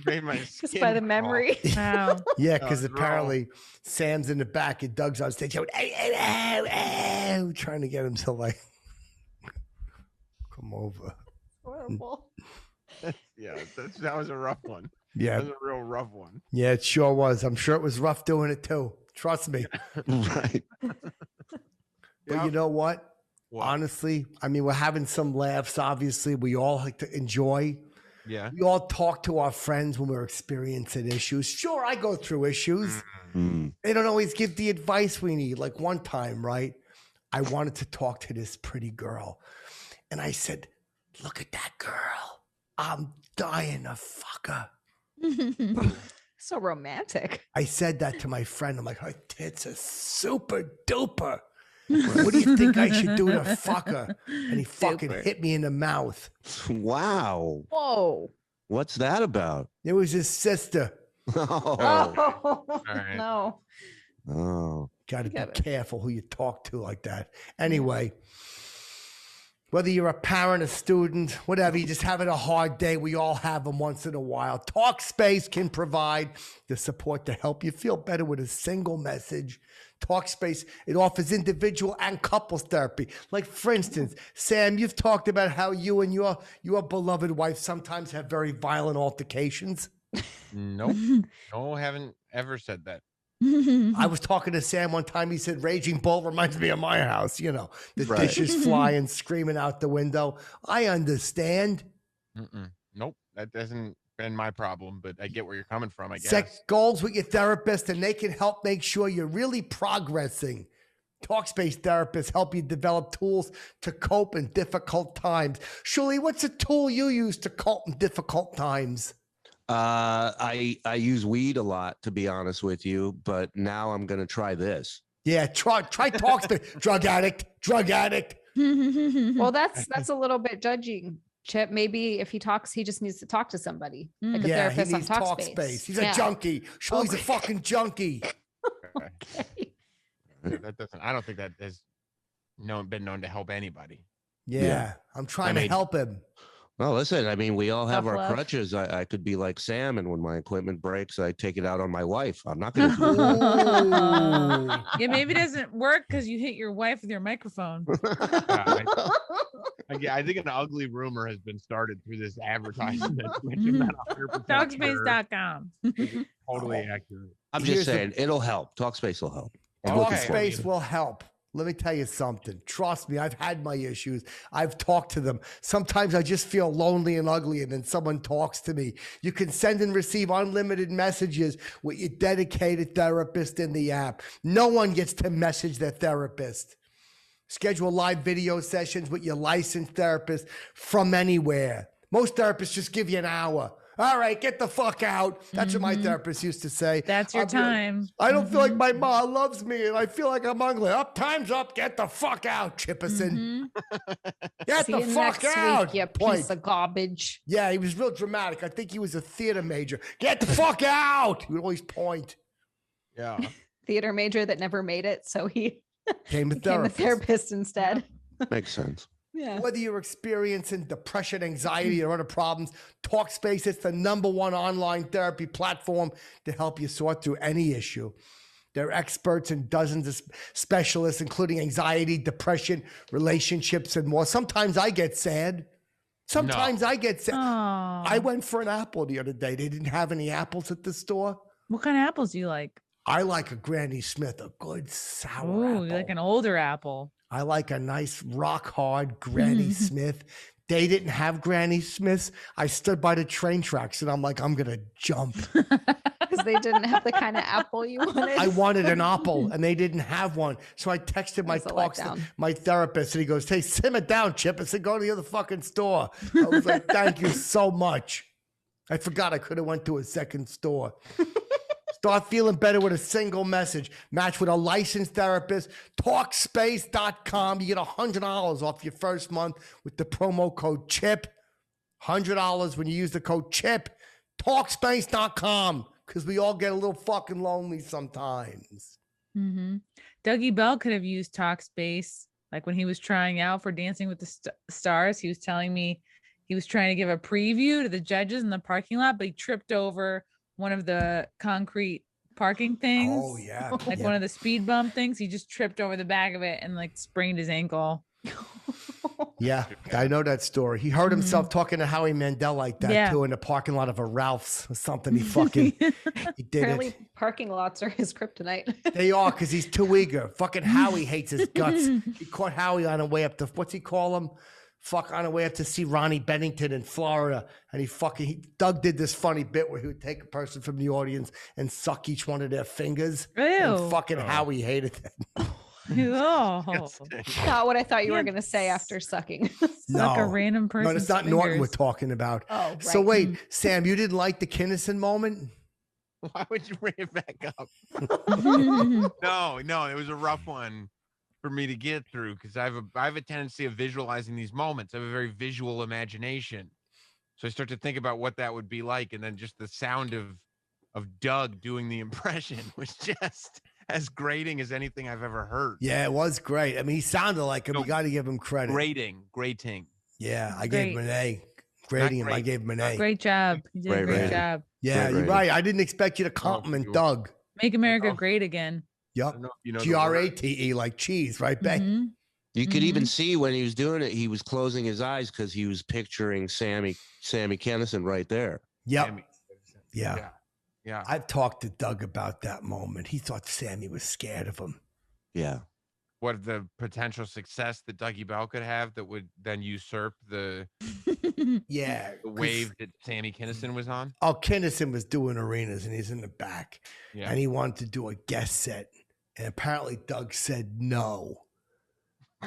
Made my just skin by the crawl. memory. Wow. Yeah, Oh, because it's apparently Sam's in the back and Doug's on stage going, "Ow, ow, ow, ow," trying to get him to like come over. Horrible. Yeah, that was a rough one. Yeah. That was a real rough one. Yeah, it sure was. I'm sure it was rough doing it too. Trust me. Right. But you Yep. know what? What? Honestly, I mean, we're having some laughs. Obviously, we all like to enjoy. Yeah. We all talk to our friends when we're experiencing issues. Sure, I go through issues. Mm. They don't always give the advice we need. Like one time, right? I wanted to talk to this pretty girl. And I said, look at that girl. I'm dying to fuck her. So romantic. I said that to my friend. I'm like, her tits are super duper. What do you think I should do to fuck her? And he fucking Super. hit me in the mouth. Wow. Whoa. What's that about? It was his sister. Oh. Oh, right. no. Oh. Got to You be gotta- careful who you talk to like that. Anyway, whether you're a parent, a student, whatever, you're just having a hard day, we all have them once in a while. Talkspace can provide the support to help you feel better with a single message. Talkspace, it offers individual and couples therapy. Like, for instance, Sam, you've talked about how you and your beloved wife sometimes have very violent altercations. Nope. No, haven't ever said that. I was talking to Sam one time. He said, Raging Bull reminds me of my house. You know, the Right. dishes flying, screaming out the window. I understand. Nope. That hasn't been my problem, but I get where you're coming from, I guess. Set goals with your therapist, and they can help make sure you're really progressing. Talkspace therapists help you develop tools to cope in difficult times. Shuli, what's a tool you use to cope in difficult times? I use weed a lot, to be honest with you, but now I'm gonna try this. Yeah, try Talkspace. Drug addict. Well, that's a little bit judging, Chip. Maybe if he talks, he just needs to talk to somebody, like a Yeah, he therapist on needs Talkspace. Talkspace. He's Yeah. a junkie. Shuli's a Okay. fucking junkie. Okay. That doesn't. I don't think that has been known to help anybody. Yeah, I'm trying to mean- help him. Well, listen, I mean, we all have Tough our love. crutches. I could be like Sam, and when my equipment breaks, I take it out on my wife. I'm not gonna do Ooh. Yeah, maybe it doesn't work because you hit your wife with your microphone. I think an ugly rumor has been started through this advertisement, which is not 100% sure. Talkspace.com. Totally accurate. I'm Here's just the- saying, it'll help. Talkspace will help. I'm looking Okay. forward to Talkspace it. will help. Let me tell you something. Trust me, I've had my issues. I've talked to them. Sometimes I just feel lonely and ugly, and then someone talks to me. You can send and receive unlimited messages with your dedicated therapist in the app. No one gets to message their therapist. Schedule live video sessions with your licensed therapist from anywhere. Most therapists just give you an hour. All right, get the fuck out. That's what my therapist used to say. That's your I'll be like, time. I don't feel like my mom loves me, and I feel like I'm ugly. Up, time's up. Get the fuck out, Chipperson. Get See the you fuck next out. week, you Point. piece of garbage. Yeah, he was real dramatic. I think he was a theater major. Get the fuck out. He would always point. Yeah. Theater major that never made it, so he Came a became a therapist. therapist instead. Makes sense. Yeah. Whether you're experiencing depression, anxiety, or other problems, Talkspace is the #1 online therapy platform to help you sort through any issue. They're experts in dozens of specialists, including anxiety, depression, relationships, and more. Sometimes I get sad. Sometimes I get sad. Oh, I went for an apple the other day. They didn't have any apples at the store. what kind of apples do you like? I like a Granny Smith, a good sour Oh, apple. you like an older apple. I like a nice rock hard Granny Smith. They didn't have Granny Smiths. I stood by the train tracks and I'm like, I'm gonna jump. Because they didn't have the kind of apple you wanted. I wanted an apple and they didn't have one. So I texted my That's a talks letdown. my therapist and he goes, hey, simmer down, Chip. I said, go to the other fucking store. I was like, thank you so much. I forgot I could have went to a second store. Start feeling better with a single message. Match with a licensed therapist. Talkspace.com. You get $100 off your first month with the promo code CHIP. $100 when you use the code CHIP. Talkspace.com. Because we all get a little fucking lonely sometimes. Dougie Bell could have used Talkspace, like when he was trying out for Dancing with the Stars. He was telling me he was trying to give a preview to the judges in the parking lot, but he tripped over one of the concrete parking things. Oh, yeah. Like Yeah. one of the speed bump things. He just tripped over the back of it and like sprained his ankle. Yeah, I know that story. He heard himself talking to Howie Mandel like that Yeah. too in the parking lot of a Ralph's or something. He fucking he did Apparently, it. parking lots are his kryptonite. They are because he's too eager. Fucking Howie hates his guts. He caught Howie on the way up to what's he call him? Fuck, on the way up to see Ronnie Bennington in Florida, and Doug did this funny bit where he would take a person from the audience and suck each one of their fingers. Ew. And fucking Howie hated that. Oh, Not what I thought you were going to say after sucking. suck a random person. No, it's not Norton we're talking about. Oh, right. So wait, Sam, you didn't like the Kinnison moment? Why would you bring it back up? No, it was a rough one for me to get through because I have a tendency of visualizing these moments. I have a very visual imagination. So I start to think about what that would be like, and then just the sound of Doug doing the impression was just as grating as anything I've ever heard. Yeah, it was great. I mean, he sounded like him. No, You got to give him credit. Grating. Yeah, I gave him an A. Grading him, I gave him an A. Great job. You did a great Great. job. Yeah, Great you're rating. right. I didn't expect you to compliment Doug. Make America Oh. great again. I Yep. don't know if you know the Grate, like cheese, right, Beck? Mhm. You could even see when he was doing it, he was closing his eyes because he was picturing Sammy Kennison right there. Yep. Sammy. Yeah. Yeah. I've talked to Doug about that moment. He thought Sammy was scared of him. Yeah. What the potential success that Dougie Bell could have that would then usurp the Yeah. wave that Sammy Kinnison was on. Oh, Kinnison was doing arenas and he's in the back. Yeah. And he wanted to do a guest set. And apparently Doug said no.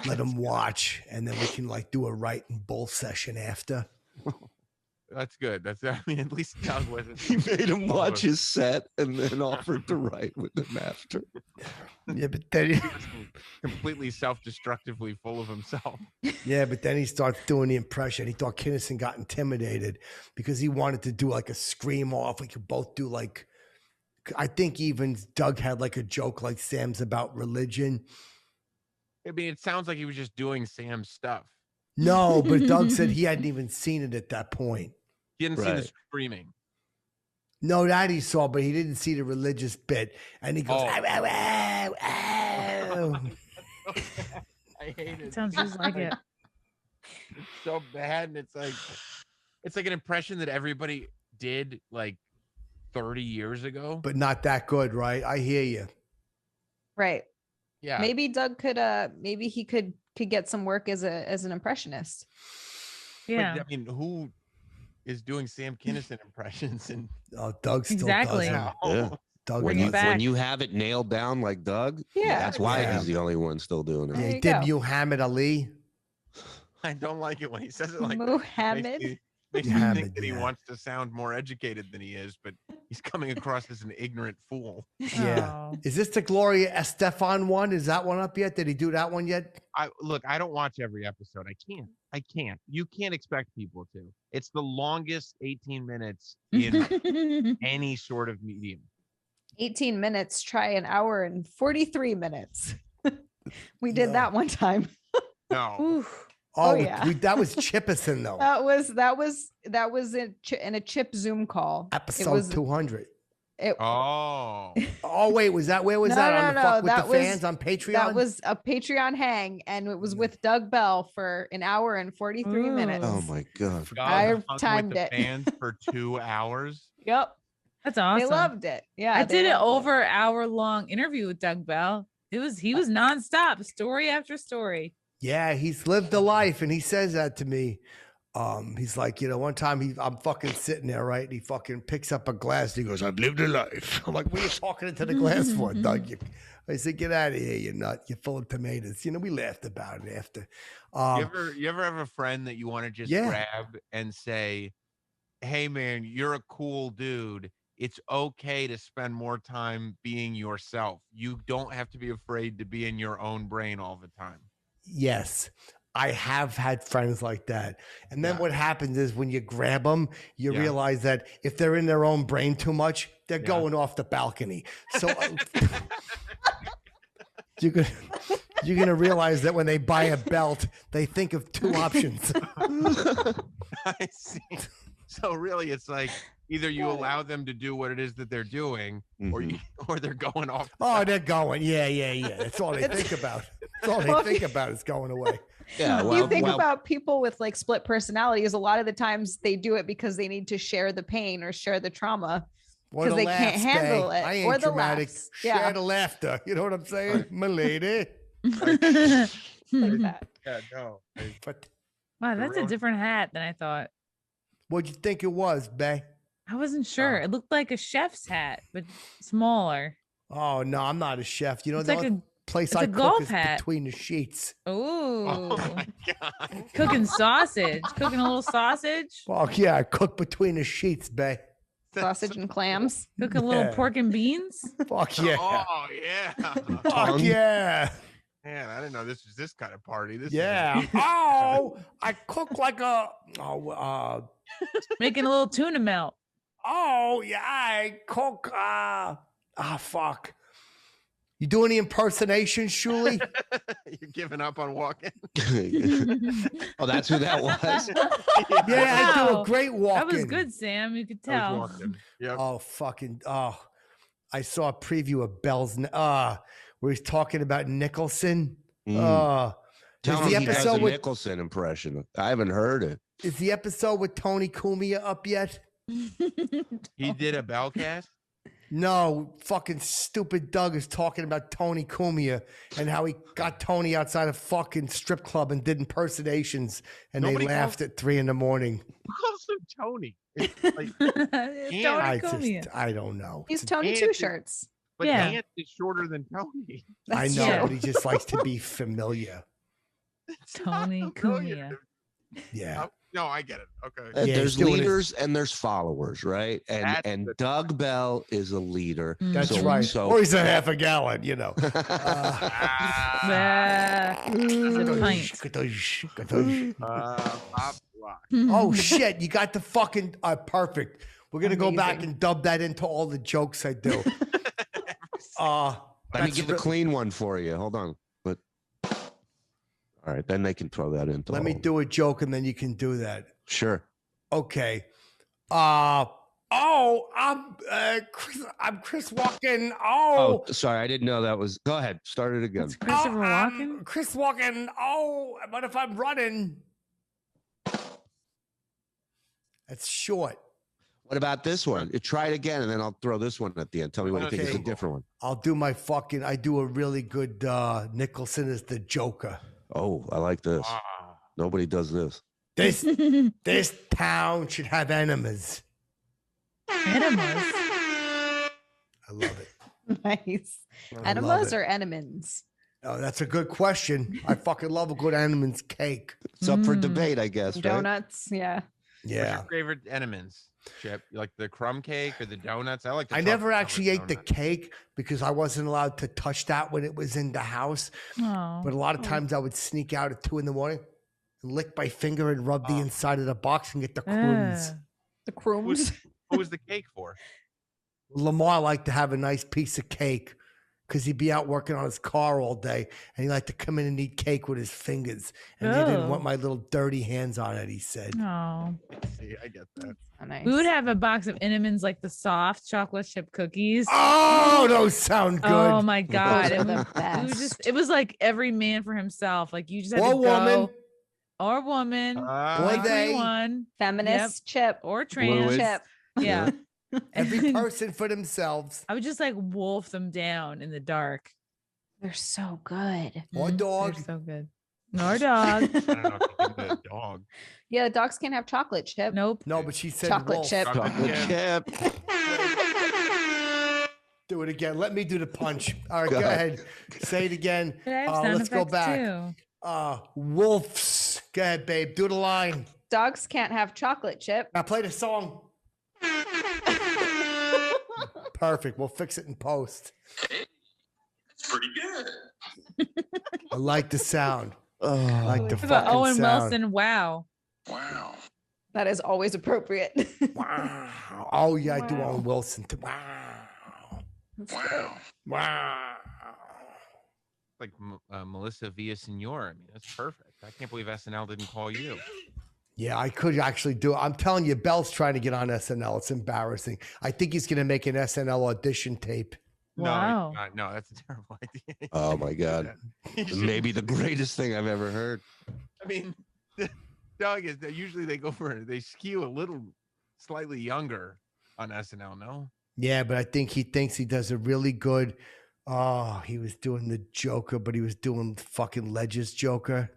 Let him watch. And then we can like do a right and bull session after. That's good. I mean, at least Doug wasn't. He made him full watch of- his set and then offered to write with him after. Yeah, but then He was completely self-destructively full of himself. he starts doing the impression. He thought Kinnison got intimidated because he wanted to do like a scream off. We could both do like, I think even Doug had like a joke like Sam's about religion. I mean, it sounds like he was just doing Sam's stuff. No, but Doug said he hadn't even seen it at that point. He hadn't seen the Right. screaming. No, that he saw, but he didn't see the religious bit. And he goes, Oh. "Ow, ow, ow, ow." I hate it. Sounds just like it. It's so bad, and it's like an impression that everybody did like 30 years ago. But not that good, right? I hear you. Right. Yeah, Maybe Doug could maybe he could get some work as an impressionist. but, Yeah. I mean, who is doing Sam Kinison impressions? And Oh, Doug still Exactly. does it. Yeah. Doug Bring When it does you, it. when back. you have it nailed down like Doug, Yeah. that's why Yeah. he's the only one still doing it. Yeah, There he you did go. Muhammad Ali. I don't like it when he says it like that. Muhammad. Makes me Muhammad, think that he yeah. wants to sound more educated than he is, but he's coming across as an ignorant fool. Yeah. Oh. Is this the Gloria Estefan one? Is that one up yet? Did he do that one yet? I don't watch every episode. I can't. You can't expect people to. It's the longest 18 minutes in any sort of medium. 18 minutes, try an hour and 43 minutes. We did No. that one time. No. Oof. Oh, yeah. That was Chipperson though. That was in a Chip Zoom call. Episode was 200. Oh. Oh wait, where was that on the Fuck with that the Fans on Patreon? That was a Patreon hang, and it was with Doug Bell for an hour and 43 Ooh. minutes. Oh my God. Doug I hung with timed the it. fans for 2 hours. Yep, That's awesome. they loved it. Yeah, I they did an loved it. over hour long interview with Doug Bell. He was nonstop, story after story. Yeah, he's lived a life, and he says that to me. He's like, one time I'm fucking sitting there, right? And he fucking picks up a glass. And he goes, "I've lived a life." I'm like, "What are you talking into the glass for, Doug?" I said, "Get out of here, you nut! You're full of tomatoes." We laughed about it after. You ever have a friend that you want to just Yeah. grab and say, "Hey man, you're a cool dude. It's okay to spend more time being yourself. You don't have to be afraid to be in your own brain all the time." Yes, I have had friends like that. And then Yeah. what happens is when you grab them, you Yeah. realize that if they're in their own brain too much, they're Yeah. going off the balcony. So you're gonna realize that when they buy a belt, they think of two options. I see. So really, it's like either you allow them to do what it is that they're doing, or they're going off. Oh, they're going. Yeah. That's all they think about. That's all they think about is going away. Yeah, You think about people with like split personalities, a lot of the times they do it because they need to share the pain or share the trauma Or because the they laughs, can't handle bae. it. I ain't Or the dramatic. laughs. Share Yeah. the laughter. You know what I'm saying, my lady? Like that. Yeah, no. But Wow, that's a real- different hat than I thought. what'd you think it was, bae? I wasn't sure. It looked like a chef's hat, but smaller. Oh no, I'm not a chef. You know It's the like only a place it's I a cook golf is hat. between the sheets. Oh, my God. cooking sausage, cooking a little sausage, Fuck yeah, I cook between the sheets, bae. Sausage and clams. cooking a little Yeah. pork and beans. Fuck yeah. Oh, yeah. Fuck Tongue. yeah. Man, I didn't know this was this kind of party. This Yeah. Is Oh, I cook like a Making a little tuna melt. oh yeah, I cook fuck. You do any impersonations, Shuli? You're giving up on walking. Oh, that's who that was. Yeah, I do Wow. a great walk. That was good, Sam. You could I was tell. walking. Yep. Oh fucking I saw a preview of Bell's where he's talking about Nicholson. Mm. Is Tell the him he does a episode with Nicholson impression. I haven't heard it. is the episode with Tony Cumia up yet? He did a Bellcast. No, fucking stupid Doug is talking about Tony Cumia and how he got Tony outside a fucking strip club and did impersonations, and Nobody they laughed at 3 a.m. Who calls him Tony? It's like, Tony I Cumia. just, I don't know. He's Tony And Two it's- Shirts. but Yeah. Ant is shorter than Tony. I That's know, true. but he just likes to be familiar. Tony Familiar. Cumia. Yeah. No, I get it. Okay. Yeah, There's he's doing it. leaders and there's followers, right? And That's and the- Doug Bell is a leader. That's So- right. so- or he's a half a gallon, you know. Ah, He's a pint. pop lock. Oh shit! You got the fucking perfect. We're gonna go back Amazing. and dub that into all the jokes I do. Let me that's get the re- clean one for you. Hold on. But all right, then they can throw that into. Let me all- do a joke and then you can do that. Sure. Okay. I'm Chris Walken. Oh, sorry, I didn't know that was. Go ahead, start it again. That's Christopher I'm Walken. Chris Walken. Oh, but if I'm running, that's short. What about this one? Try it again, and then I'll throw this one at the end. Tell me what you think is a Okay. different one. I'll do my fucking. I do a really good Nicholson as the Joker. Oh, I like this. Ah. Nobody does this. This town should have enemas. Enemas. I love it. Nice. I love Enemas it. or enemans? Oh, that's a good question. I fucking love a good Enemans cake. It's up for Mm. debate, I guess. Right? Donuts. Yeah. What's Yeah. your favorite Enemans, Chip? You like the crumb cake or the donuts? I like. The I never chocolate actually covered ate the donut. cake because I wasn't allowed to touch that when it was in the house. Oh. But a lot of times I would sneak out at 2 a.m. and lick my finger and rub the Oh. inside of the box and get the crumbs. Ugh. The crumbs. What was the cake for? Lamar liked to have a nice piece of cake because he'd be out working on his car all day and he liked to come in and eat cake with his fingers. And he didn't Oh. want my little dirty hands on it, he said. Oh. See, I get that. Oh, nice. We would have a box of Enemans, like the soft chocolate chip cookies. Oh, those sound good. Oh my god! Those are And the we would best. it was like every man for himself. Like you just had Or to woman. go, or woman, Or like they. one, Feminist chip. or trans. Fluid. Chip. Yeah. Every person for themselves. I would just like wolf them down in the dark. They're so good. Or Mhm. dog. They're so good. Nor dog. I don't know if you give the dog. Yeah, dogs can't have chocolate chip. Nope. No, but she said Chocolate wolf. chip. Chocolate Yeah. chip. Do it again. Let me do the punch. All right, Go go ahead. ahead. Say it again. But I have sound Let's go effects, back. too. Wolves. Go ahead, babe. Do the line. Dogs can't have chocolate chip. Now play the song. Perfect. We'll fix it in post. It's pretty good. I like the sound. I Oh, like the What about fucking Owen sound. Wilson? Wow. Wow. That is always appropriate. Wow. Oh yeah, I do Wow. Owen Wilson too. Wow. Wow. Wow. Like Melissa Villasenor. I mean, that's perfect. I can't believe SNL didn't call you. Yeah, I could actually do it. I'm telling you, Bell's trying to get on SNL. It's embarrassing. I think he's going to make an SNL audition tape. Wow. No, that's a terrible idea. Oh my God. You should- Maybe the greatest thing I've ever heard. I mean, Doug is that usually they skew a little slightly younger on SNL, no? Yeah, but I think he thinks he does a really good. Oh, he was doing the Joker, but he was doing fucking Ledger's Joker.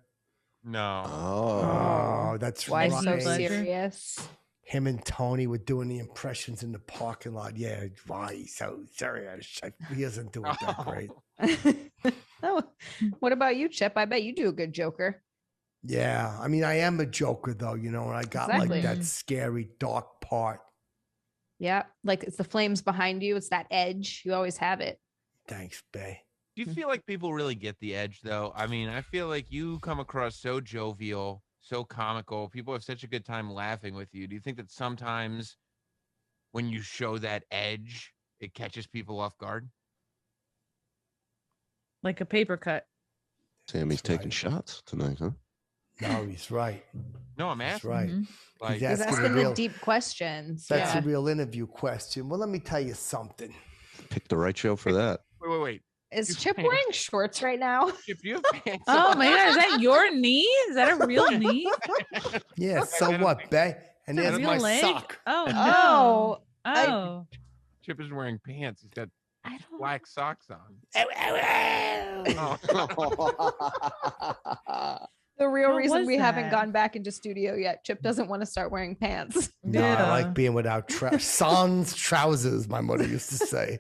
No. Oh, that's Why right. so Ledger? serious? Him and Tony were doing the impressions in the parking lot. Yeah, why he's so serious? He doesn't do it that great. Oh, what about you, Chip? I bet you do a good Joker. Yeah, I mean, I am a Joker though, you know, and I got Exactly. like that scary dark part. Yeah, like it's the flames behind you. It's that edge. You always have it. Thanks, Bay. Do you feel like people really get the edge though? I mean, I feel like you come across so jovial, so comical. People have such a good time laughing with you. Do you think that sometimes when you show that edge, it catches people off guard? Like a paper cut. Sammy's That's taking right. shots tonight, huh? No, he's right. No, I'm That's asking. right. Mhm. Like, He's He's asking asking a the real, deep questions. that's Yeah. a real interview question. Well, let me tell you something. Picked the right show for that. wait. Is Chip wearing shorts right now? If you have pants Oh on- my God, is that your knee? Is that a real knee? Yeah, so what, Bay? And Is that there's a my real leg? sock. Oh no. Oh, Oh. Chip is wearing pants. He's got I don't. black socks on. Oh. Oh. The real What reason was we haven't that? gone back into studio yet. Chip doesn't want to start wearing pants. No, I like being without sans trousers, my mother used to say.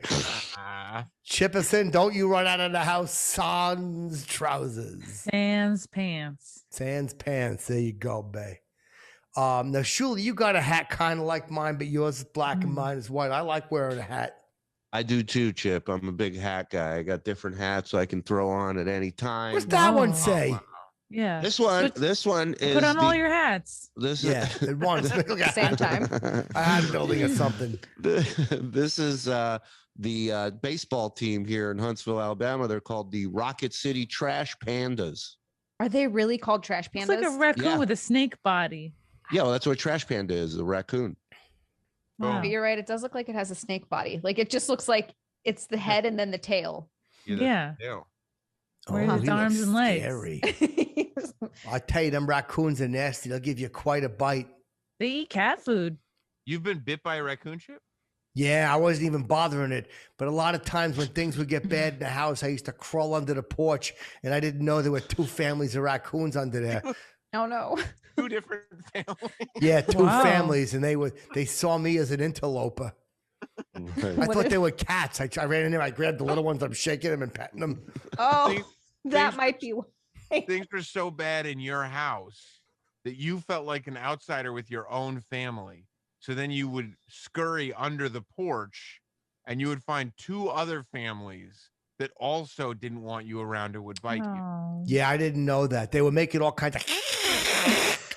Chipperson, don't you run out of the house sans trousers. Sans pants. Sans pants. There you go, Bay. Now, Shuli, you got a hat kind of like mine, but yours is black and mine is white. I like wearing a hat. I do too, Chip. I'm a big hat guy. I got different hats I can throw on at any time. What's that one Oh. say? Yeah. This one, Put- this one is Put on all your hats. this Yeah, is it wants look at Same time. I had building or something. This is the baseball team here in Huntsville, Alabama. They're called the Rocket City Trash Pandas. Are they really called trash It's pandas? like a raccoon Yeah. with a snake body. Yeah, well, that's what a trash panda is, a raccoon. Wow. But you're right. It does look like it has a snake body. Like it just looks like it's the head and then the tail. Yeah. Ew. Where's his he arms looks and legs? scary. I tell you, them raccoons are nasty. They'll give you quite a bite. They eat cat food. You've been bit by a raccoon, Chip? Yeah, I wasn't even bothering it. But a lot of times when things would get bad in the house, I used to crawl under the porch, and I didn't know there were 2 families of raccoons under there. Oh no. 2 different families. Yeah, 2 Wow. families, and they saw me as an interloper. I What thought if- they were cats. I ran in there, I grabbed the little ones, I'm shaking them and patting them. Oh, Things- that things- might be. Things were so bad in your house that you felt like an outsider with your own family. So then you would scurry under the porch and you would find 2 other families that also didn't want you around or would bite you. Oh. Yeah, I didn't know that. They were making all kinds of.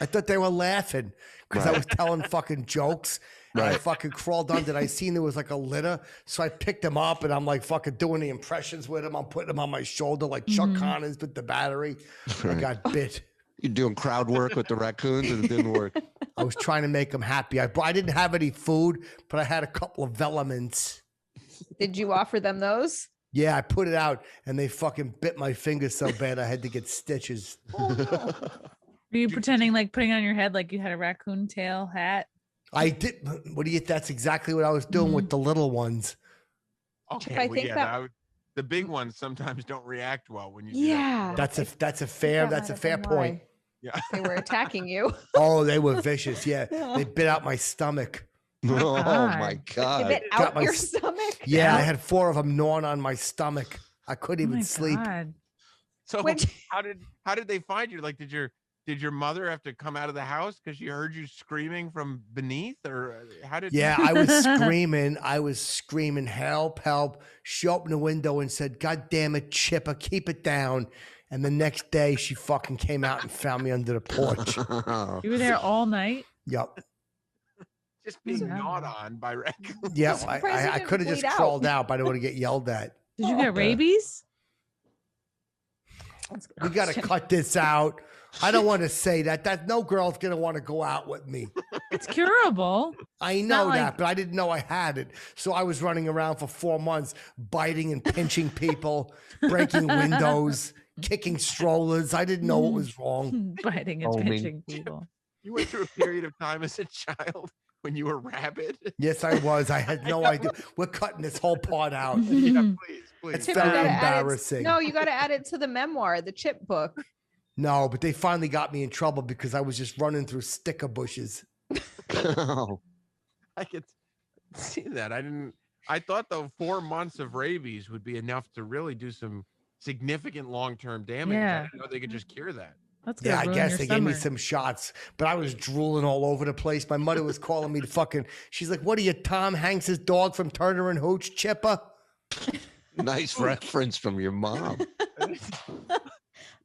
I thought they were laughing because I Right. was telling fucking jokes. And I Right. fucking crawled under. I seen there was like a litter, so I picked them up and I'm like fucking doing the impressions with them. I'm putting them on my shoulder like Chuck Connors with the battery. I Right. got bit. You're doing crowd work with the raccoons and it didn't work. I was trying to make them happy. I didn't have any food, but I had a couple of Velements. Did you offer them those? Yeah, I put it out and they fucking bit my finger so bad I had to get stitches. Were you pretending like putting on your head like you had a raccoon tail hat? I did. What do you? That's exactly what I was doing with the little ones. Okay, I well, think yeah, that- the big ones sometimes don't react well when you do Yeah. That's a fair That might have fair been point. why Yeah. They were attacking you. Oh, they were vicious. Yeah, they bit out my stomach. Oh my They god. bit got out my your s- stomach. Yeah, I had 4 of them gnawing on my stomach. I couldn't Oh even my sleep. God. So Which- how did they find you? Like, did your mother have to come out of the house because she heard you screaming from beneath, or how did? Yeah, I was screaming. Help, help. She opened the window and said, God damn it, Chipper, keep it down. And the next day she fucking came out and found me under the porch. You were there all night? Yep. just being Wow. gnawed on by raccoons. Yeah, surprised you I didn't could have just bleed out. crawled out, but I would have get yelled at. Did you get rabies? We got to cut this out. I don't want to say that. No girl's going to want to go out with me. It's curable. I not know that, like- but I didn't know I had it. So I was running around for 4 months, biting and pinching people, breaking windows, kicking strollers. I didn't know what was wrong. Biting and Foaming. pinching people. You went through a period of time as a child when you were rabid. Yes, I was. I had no idea. We're cutting this whole part out. Yeah, please, please. It's Chip, you very gotta add it- embarrassing. No, you got to add it to the memoir, the Chip book. No, but they finally got me in trouble because I was just running through sticker bushes. Oh, I could see that. I thought though 4 months of rabies would be enough to really do some significant long-term damage. Yeah. I didn't know they could just cure that. That's Yeah, I ruin guess your they gave me summer. some shots, but I was drooling all over the place. My mother was calling me to fucking. She's like, "What are you, Tom Hanks's dog from Turner and Hooch, Chipper?" nice reference from your mom.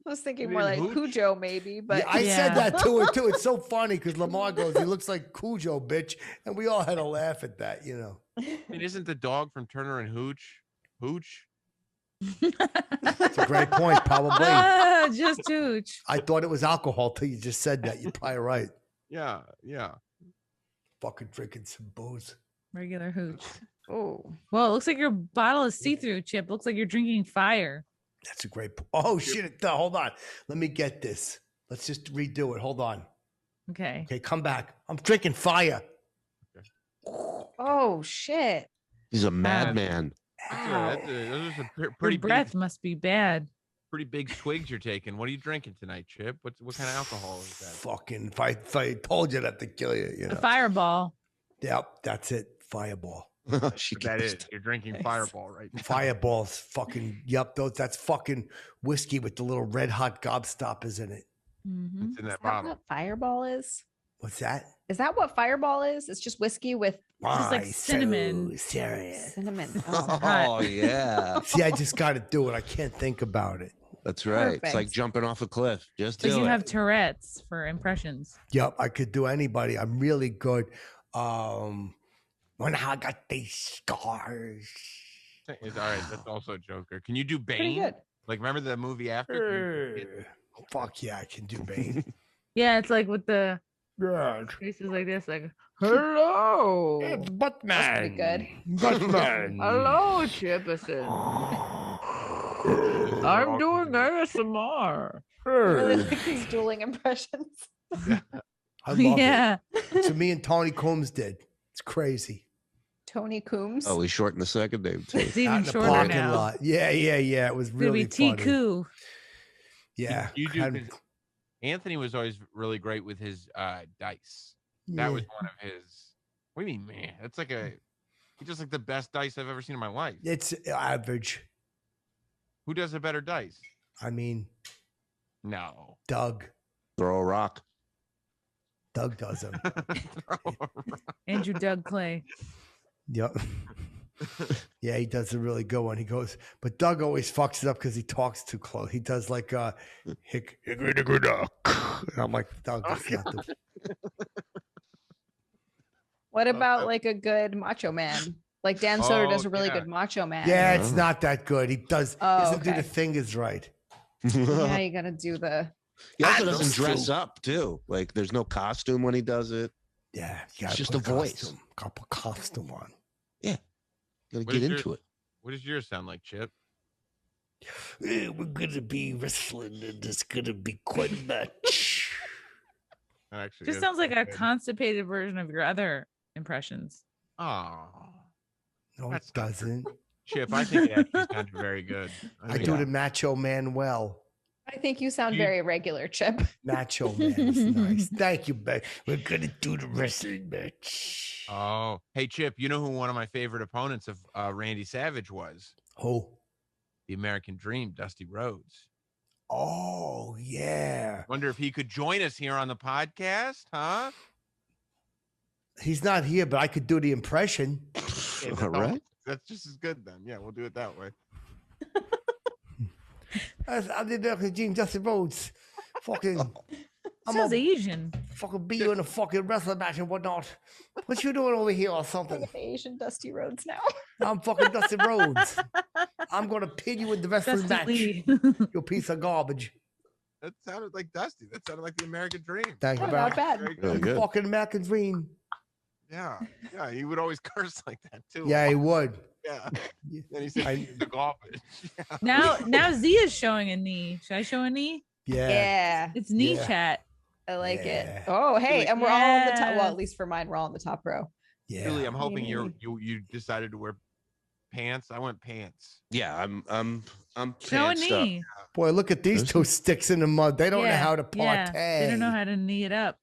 I was thinking You more mean like Hooch? Cujo, maybe, but Yeah, I Yeah. said that to her too. It's so funny because Lamar goes, "He looks like Cujo, bitch," and we all had a laugh at that, you know. I mean, isn't the dog from Turner and Hooch? It's a great point, probably. Just hooch. I thought it was alcohol till you just said that. You're probably right. Yeah, yeah. Fucking drinking some booze. Regular hooch. oh, Well, it looks like your bottle is see-through, Chip. Looks like you're drinking fire. That's a great. Oh shit! Hold on. Let me get this. Let's just redo it. Hold on. Okay. Okay, come back. I'm drinking fire. oh shit! He's a madman. Those are some Your breath must be bad. pretty big twigs you're taking. What are you drinking tonight, Chip? What kind of alcohol is that? Fucking. If I told you that to kill you, you A know. fireball. Yep, that's it. Fireball. She What that gets is. You're drinking Nice. Fireball right now. Fireballs. Fucking. Yep. That's fucking whiskey with the little red hot gobstoppers in it. Mhm. It's in Is that that bottle. what Fireball is? What's that? Is that what Fireball is? It's just whiskey with Just like Why cinnamon. So serious. cinnamon. Oh, hot. Oh yeah, See, I just got to do it. I can't think about it. that's right. It's like Perfect. jumping off a cliff. Just So do you it. have Tourette's for impressions. Yep, I could do anybody. I'm really good. When I got these scars. It's all right. That's also Joker. Can you do pretty Bane? good. Like, remember the movie After? Fuck yeah, I can do Bane. Yeah, it's like with the Good. faces like this, like Hello. It's Batman. pretty good. Batman. hello, Chipperson. I'm doing ASMR. Really like these dueling impressions. I love Yeah. it. So me and Tony Coombs did. It's crazy. Tony Coombs. Oh, we shortened the second name too. It's Out even in the shorter parking now. lot. Yeah. It was It's gonna really be T funny. Coup. Yeah. You do. kind of- 'Cause Anthony was always really great with his dice. That was one of his. What do you mean, man? That's like he does like the best dice I've ever seen in my life. It's average. Who does a better dice? I mean, No. Doug. Throw a rock. Doug does them. Andrew Doug Clay. Yep. Yeah, he does a really good one. He goes, but Doug always fucks it up because he talks too close. He does like hickory duck. And I'm like, Doug, that's not the What about like a good Macho Man? Like Dan Soder does a really yeah. good Macho Man. Yeah, it's Oh. not that good. He doesn't do okay. the fingers right. Yeah, you gotta do the. He also I doesn't know dress Stu. up too. Like there's no costume when he does it. Yeah, you gotta just put a voice. costume. Gotta put costume on. Gotta What get is into it. What does yours sound like, Chip? We're gonna be wrestling, and it's gonna be quite a match. That actually Just is sounds like pretty a good. constipated version of your other impressions. Oh, No, it That's not doesn't. Chip, I think it actually sounded very good. I think do the Macho Man well. I think you sound You- very regular, Chip. Macho Man is nice. Thank you, babe. We're gonna do the wrestling match. Oh, hey, Chip, you know who one of my favorite opponents of Randy Savage was? Oh, The American Dream, Dusty Rhodes. oh yeah. Wonder if he could join us here on the podcast, huh? He's not here, but I could do the impression. Okay, that's All right. That's just as good then. Yeah, we'll do it that way. I did that with Gene Dusty Rhodes. Fucking, I'm Sounds gonna Asian. fucking be you in a fucking wrestling match and whatnot. What you doing over here or something? Asian Dusty Rhodes now. I'm fucking Dusty Rhodes. I'm gonna pin you in the wrestling Dusty match. Lee. You piece of garbage. That sounded like Dusty. That sounded like the American dream. Thank you, Oh, bro. not bad. Very Really good. Fucking American dream. Yeah. Yeah. He would always curse like that too. Yeah, he would. Yeah. Then he said he took off it. Yeah. Now Zia's showing a knee. Should I show a knee? Yeah. Yeah. It's knee Yeah. chat. I like Yeah. it. Oh, hey, and we're all on the top. Well, Yeah. at least for mine, we're all on the top row. Yeah. Julie, I'm hoping you decided to wear pants. I went pants. Yeah, I'm Show a pantsed up. knee. Boy, look at these two sticks in the mud. They don't know Yeah, how to yeah. partay. They don't know how to knee it up.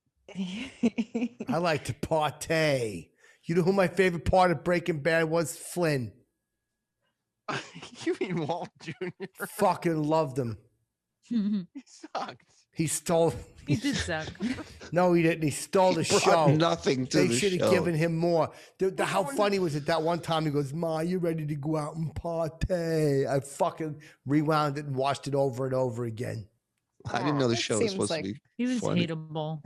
I like to partay. You know who my favorite part of Breaking Bad was? Flynn. You mean Walt Jr.? Fucking loved him. He He sucked. He stole. did suck. No, he didn't. He stole the Brought show. nothing to They the should have show. given him more. How funny was it that one time he goes, Ma, you ready to go out and partay? I fucking rewound it and watched it over and over again. I didn't know the That show was seems supposed like- to be. He was Funny. hateable.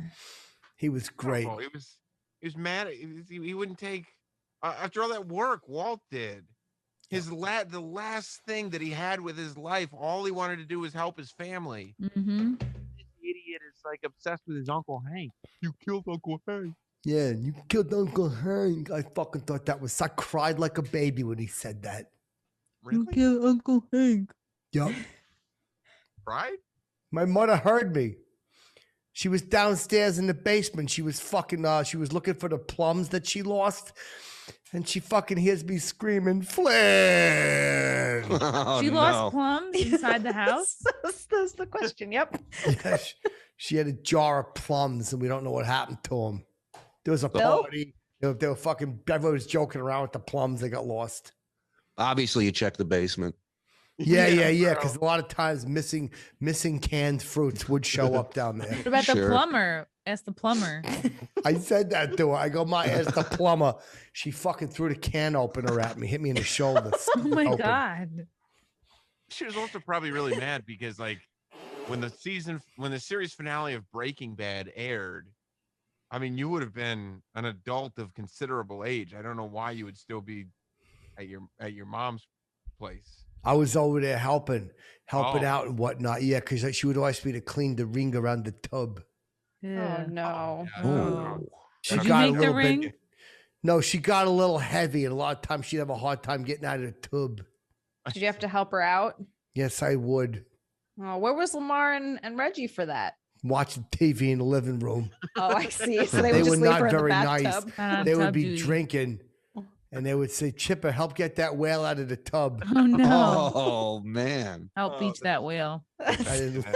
He was great. Oh, he was mad. He wouldn't take after all that work Walt did. The last thing that he had with his life, all he wanted to do was help his family. Mm-hmm. This idiot is like obsessed with his Uncle Hank. You killed Uncle Hank. Yeah, you killed Uncle Hank. I fucking thought that was. I cried like a baby when he said that. Really? killed Uncle Hank. Yup. Right? My mother heard me. She was downstairs in the basement. She was fucking, she was looking for the plums that she lost. And she fucking hears me screaming, Flynn. Oh, She no. lost plums inside the house. That's the question. Yep. Yeah, she had a jar of plums and we don't know what happened to them. There was a Bill? party. They were fucking, everyone was joking around with the plums. They got lost. Obviously, you check the basement. Yeah. bro. Because a lot of times missing canned fruits would show up down there. What about Sure. the plumber? Ask the plumber. I said that to her. I go, Ma, as the plumber. She fucking threw the can opener at me, hit me in the shoulder. Oh my Open. god. She was also probably really mad because like when the series finale of Breaking Bad aired, I mean, you would have been an adult of considerable age. I don't know why you would still be at your mom's place. I was over there helping Oh. out and whatnot. Yeah, because she would always be to clean the ring around the tub. Yeah. Oh no. Yeah. Ooh. She Did you got a make the little ring? bit. No, she got a little heavy, and a lot of times she'd have a hard time getting out of the tub. Did you have to help her out? Yes, I would. Oh, where was Lamar and Reggie for that? Watching TV in the living room. Oh, I see. So they They would were just leave not her in the very nice. bathtub. Not on They would tub be duty. drinking, and they would say, Chipper, help get that whale out of the tub. Oh no. Oh man. Help Oh, beach that whale. I, didn't-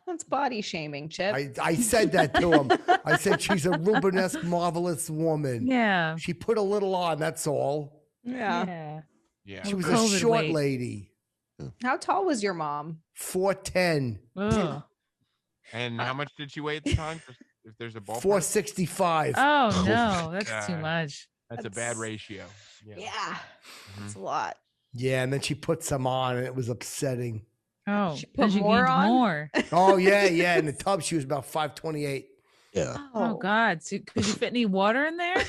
That's body shaming, Chip. I said that to him. I said, she's a Rubenesque, marvelous woman. Yeah. She put a little on, that's all. yeah. Yeah. Yeah. She was COVID a short weight. lady, How tall was your mom? 4'10", Ugh. And how much did she weigh at the time? If there's a ballpark, 465. Oh no, that's too God. much. that's a bad That's- ratio. Yeah. Mhm. That's a lot. Yeah, and then she put some on, and it was upsetting. Oh, She put because you more gained on? more. Oh, yeah. In the tub, she was about 528. Yeah. Oh God. So could you fit any water in there?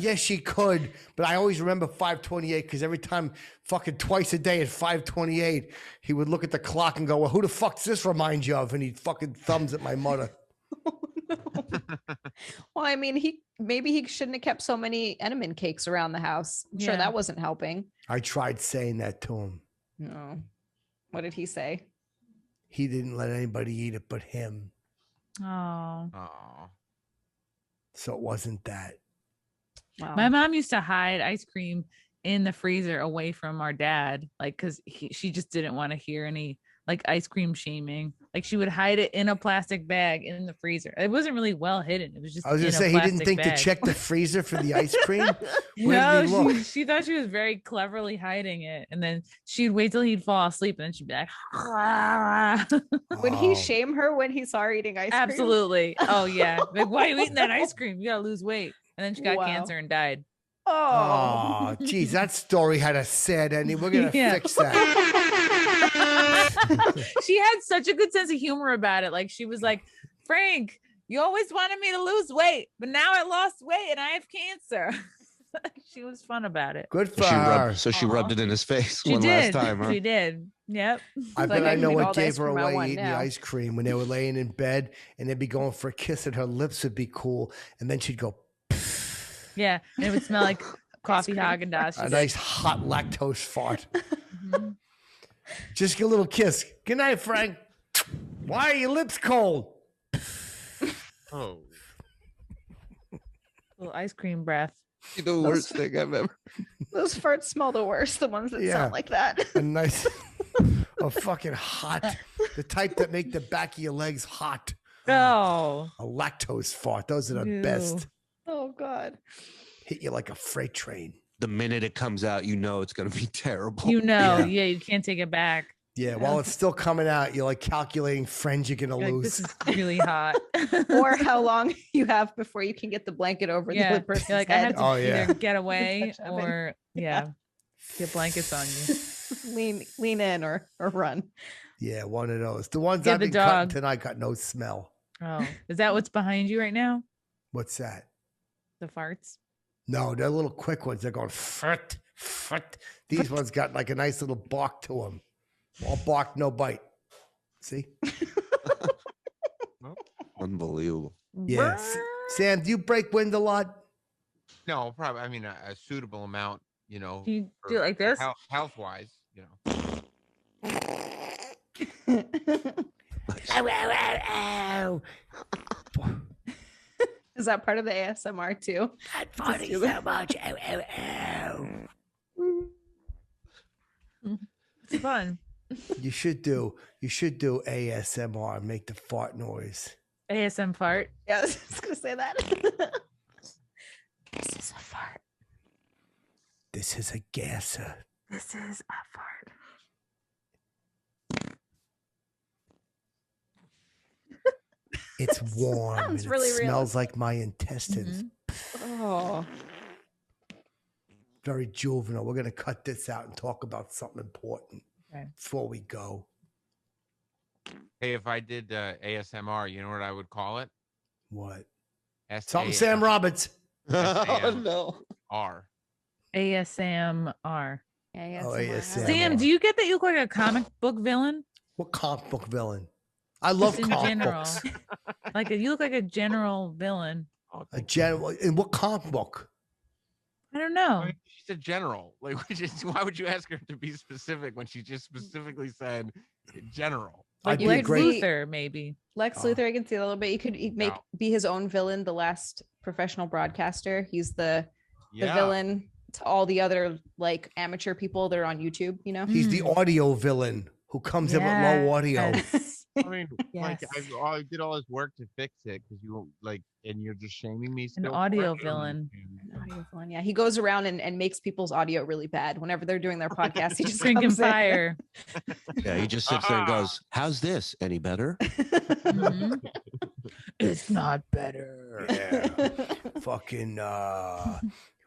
Yes, she could, but I always remember 528 because every time, fucking twice a day at 528, he would look at the clock and go, "Well, who the fuck does this remind you of?" And he'd fucking thumbs at my mother. Well, I mean, maybe he shouldn't have kept so many Entenmann cakes around the house. I'm sure Yeah. that wasn't helping. I tried saying that to him. No. What did he say? He didn't let anybody eat it but him, Oh. Oh, so it wasn't that. Wow. My mom used to hide ice cream in the freezer away from our dad, like because she just didn't want to hear any like ice cream shaming. Like she would hide it in a plastic bag in the freezer. It wasn't really well hidden. It was just. I was in gonna a say he didn't plastic think bag. to check the freezer for the ice cream. No, did he look? she thought she was very cleverly hiding it, and then she'd wait till he'd fall asleep, and then she'd be like, Would Oh. he shame her when he saw her eating ice cream? "Absolutely, oh yeah, like why are you eating that ice cream? You gotta lose weight." And then she got Wow. cancer and died. Oh. Oh, geez, that story had a sad ending. We're gonna Yeah. fix that. She had such a good sense of humor about it. Like she was like, "Frank, you always wanted me to lose weight, but now I lost weight and I have cancer." She was fun about it. Good for She her. rubbed, so she rubbed it in his face She one did. last time, huh? She did. Yep. I Like, bet I I can know eat all what the gave ice her cream I away want eating the now. ice cream when they were laying in bed and they'd be going for a kiss and her lips would be cool. And then she'd go, Yeah. And it would smell like coffee cream. Haagen-Dazs. a nice hot lactose fart. Mhm. Just a little kiss. Good night, Frank. Why are your lips cold? Oh, Little ice cream breath. The worst thing I've ever. Those farts smell the worst. The ones that Yeah. sound like that. A nice, a fucking hot, the type that make the back of your legs hot. Oh. A lactose fart. Those are the Ew. best. Oh God. Hit you like a freight train. The minute it comes out, you know it's going to be terrible. You know, Yeah. yeah, you can't take it back. Yeah, while it's still coming out, you're like calculating friends you're gonna You're like, lose. this is really hot. Or how long you have before you can get the blanket over the yeah, other person's you're like I head. have to Oh, yeah. either get away Touch oven. or Yeah. get blankets on you. lean in or run. Yeah, one of those. The ones Get I've the been cutting dog. tonight got no smell. Oh, is that what's behind you right now? What's that? The farts. No, they're little quick ones. They're going frt, frt. These ones got like a nice little bark to them. All bark, no bite. See? Unbelievable. Yeah. Sam, do you break wind a lot? no, probably. I mean, a suitable amount. You know, Can you do it like this? health wise. You know. Ow, ow, ow, ow. Is that part of the ASMR too? I'm farting so much. Ow, ow, ow. It's fun. You should do ASMR. Make the fart noise. ASM fart. Yeah, I was just gonna say that. This is a fart. This is a gasser. This is a fart. It's warm. Sounds and really it real. smells like my intestines. Oh. Very juvenile. We're gonna cut this out and talk about something important Okay. before we go. Hey, if I did ASMR, you know what I would call it? What? S-A-M-R. Something Sam Roberts. Oh, no. ASMR. Yeah, Oh, ASMR. ASMR. Sam, do you get that you look like a comic book villain? What comic book villain? I love Just in comic general. books. Like you look like a general villain. Oh, A general. In what comic book? I don't know. she's a general. Like, why would you ask her to be specific when she just specifically said general? I'd be a Lex great. Luthor, maybe. Lex Oh. Luthor, I can see a little bit. You could be his own villain, the last professional broadcaster. He's the villain to all the other like amateur people that are on YouTube, you know? He's the audio villain who comes in with low audio. Yes. I mean, like Yes. I did all this work to fix it because you like, and you're just shaming me. An Still for audio it? villain. Audio villain, yeah. He goes around and makes people's audio really bad whenever they're doing their podcast. He just Drinking comes in. fire. Yeah, he just sits there and goes, "How's this? Any better?" Mhm. It's not better. Yeah. Fucking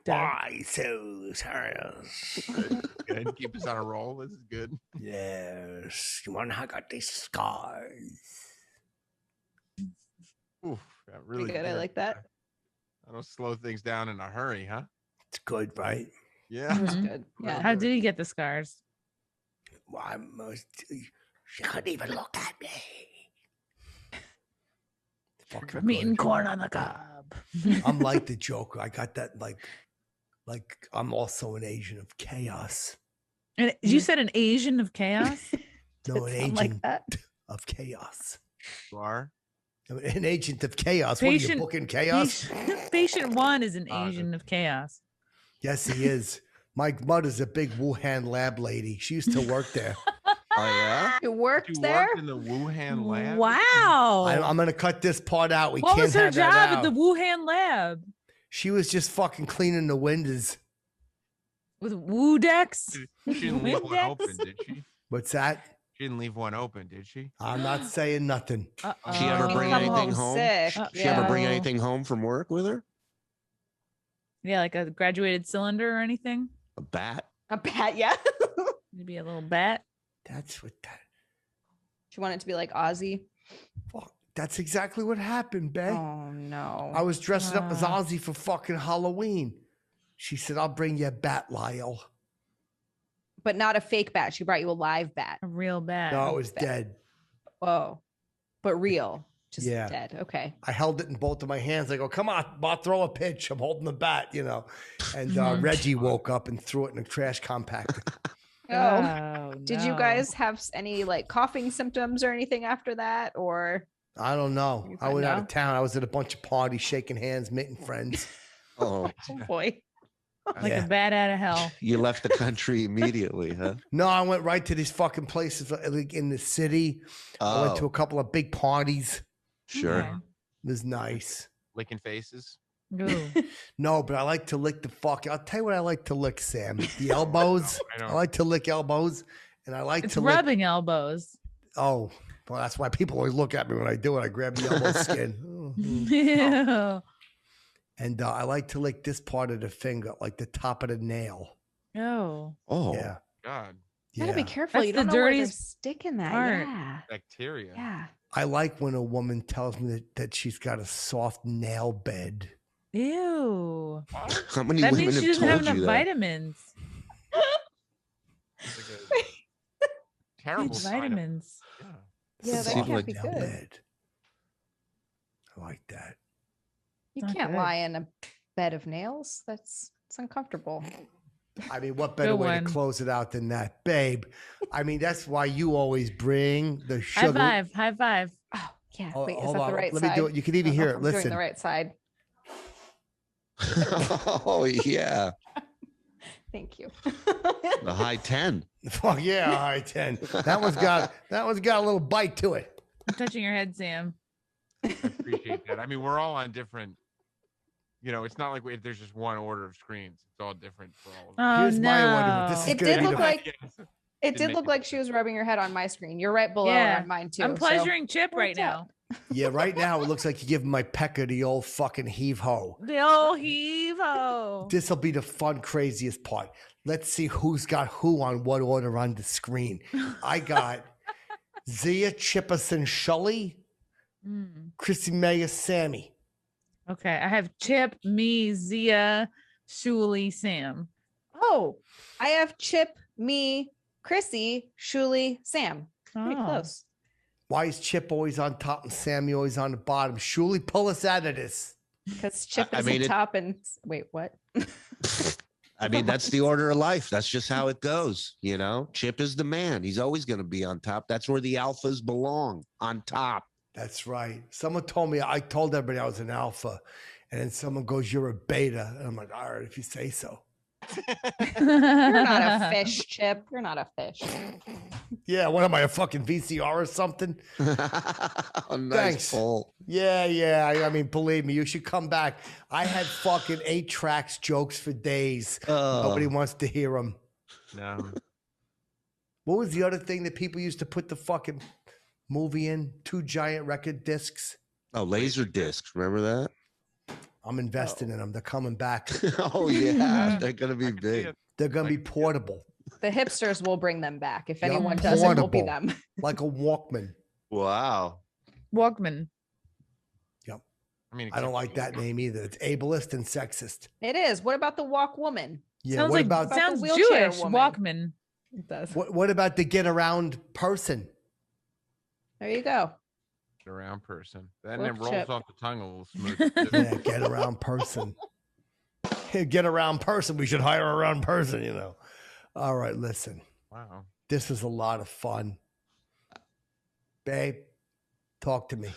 why so serious? Good. Keep us on a roll. This is good. Yes. You wanna know how I got these scars? Oof, that Pretty really good. I did. like that. I don't slow things down in a hurry, huh? It's good, right? Yeah. That was Mhm. good. Yeah. How did he get the scars? Well, she couldn't even look at me. Fucking From eating good. corn on the cob. I'm like the Joker. I got that like I'm also an agent of chaos. And you said an Asian of chaos? No, an Sound agent like that. of chaos. You are? I'm an agent of chaos. What are you Patient- booking chaos? Patient one is an Oh, Asian of chaos. Yes, he is. My mother's a big Wuhan lab lady. She used to work there. Oh yeah. It worked You there. worked in the Wuhan lab? Wow. I'm going to cut this part out. We What can't was her have job that at the out. Wuhan lab? She was just fucking cleaning the windows. With Wudex? She didn't leave one Windex? open, did she? What's that? She didn't leave one open, did she? I'm not saying nothing. She ever bring Come anything home home? sick. She ever bring Yeah. anything home from work with her? Yeah, like a graduated cylinder or anything? A bat? A bat, yeah. Maybe a little bat? That's what that. She wanted to be like Ozzy. Fuck. That's exactly what happened, babe. Oh no. I was dressing up as Ah. Ozzy for fucking Halloween. She said, I'll bring you a bat, Lyle. But not a fake bat. She brought you a live bat. A real bat. No, it was bat. dead. Oh, but real. Just Yeah. dead. Okay. I held it in both of my hands. I go, come on, Bob, throw a pitch. I'm holding the bat, you know. And Reggie woke up and threw it in a trash compactor. Oh, did you no. guys have any like coughing symptoms or anything after that? Or I don't know. You I went out know? of town. I was at a bunch of parties, shaking hands, meeting friends. Oh, oh boy. Like Yeah. a bat out of hell. you left the country immediately, huh? No, I went right to these fucking places like in the city. I went to a couple of big parties. Sure. Okay. It was nice. Licking faces. Ooh. No, but I like to lick the fuck. I'll tell you what I like to lick, Sam. The elbows. I know. I like to lick elbows. And I like It's to lick. rubbing elbows. Oh, well, that's why people always look at me when I do it. I grab the elbow skin. Ew. And I like to lick this part of the finger, like the top of the nail. Oh. Oh, Yeah. God, Gotta Yeah. be careful. That's You the don't know where they're dirtiest sticking that. part. Yeah. bacteria. Yeah. I like when a woman tells me that she's got a soft nail bed. Ew. how many That women means have she doesn't have told enough you that? vitamins. It's like a terrible sign of- Vitamins. Yeah. Yeah, that Seemed can't like be nail good. bed. I like that. You Not can't good. lie in a bed of nails. It's uncomfortable. I mean, what better Good way one. to close it out than that, babe? I mean, that's why you always bring the High sugar. five. High five. Oh, yeah. Oh, Wait, is hold that on. the right Let side? me do it. You can even I don't know hear if it. I'm doing Listen. the right side. Oh yeah, Thank you. the high 10. Fuck yeah, high 10. That one's got a little bite to it. I'm touching your head, Sam. I appreciate that. I mean, we're all on different. You know, it's not like there's just one order of screens. It's all different for all of us. Oh Here's no. my order. This is It gonna did be look the- like Yes. it Didn't did make look it like she was rubbing her head on my screen. You're right below Yeah. her on mine too. I'm so- pleasuring Chip right What's up? now. Yeah, right now it looks like you give my pecker the old fucking heave ho. The old heave-ho. This will be the fun, craziest part. Let's see who's got who on what order on the screen. I got Zia, Chipperson, Shuli, Mm. Chrissy, Mayer, Sammy. Okay, I have Chip, me, Zia, Shuli, Sam. Oh, I have Chip, me, Chrissy, Shuli, Sam. Pretty Oh. close. Why is Chip always on top and Sammy always on the bottom? Shuli, pull us out of this. Because Chip I is mean, the it- top and wait, what? I mean, that's the order of life. That's just how it goes. You know, Chip is the man. He's always going to be on top. That's where the alphas belong, on top. That's right. Someone told me, I told everybody I was an alpha. And then someone goes, you're a beta. And I'm like, all right, if you say so. You're not a fish, Chip. You're not a fish. Yeah, what am I, a fucking VCR or something? A nice Thanks. pull. Yeah. I mean, believe me, you should come back. I had fucking 8 tracks jokes for days. Nobody wants to hear them. No. What was the other thing that people used to put the fucking movie in? 2 giant record discs. Oh, laser discs. Remember that? I'm investing in them. They're coming back. Oh, yeah. They're going to be I can see big. it. They're going to be portable, The hipsters will bring them back. If Yeah, anyone doesn't, it will be portable. them. like a Walkman. Wow. Walkman. I mean, I don't except like for that the- name either. It's ableist and sexist. It is. What about the walk woman? Yeah. Sounds What like about the sounds wheelchair Jewish. woman? Walkman. It does. what about the get around person? There you go. around person. Then it Whoop, rolls Chip. off the tongue a little smooth. Yeah, get around person. Get around person. We should hire a around person, you know. All right, listen. Wow. This was a lot of fun. Babe, talk to me.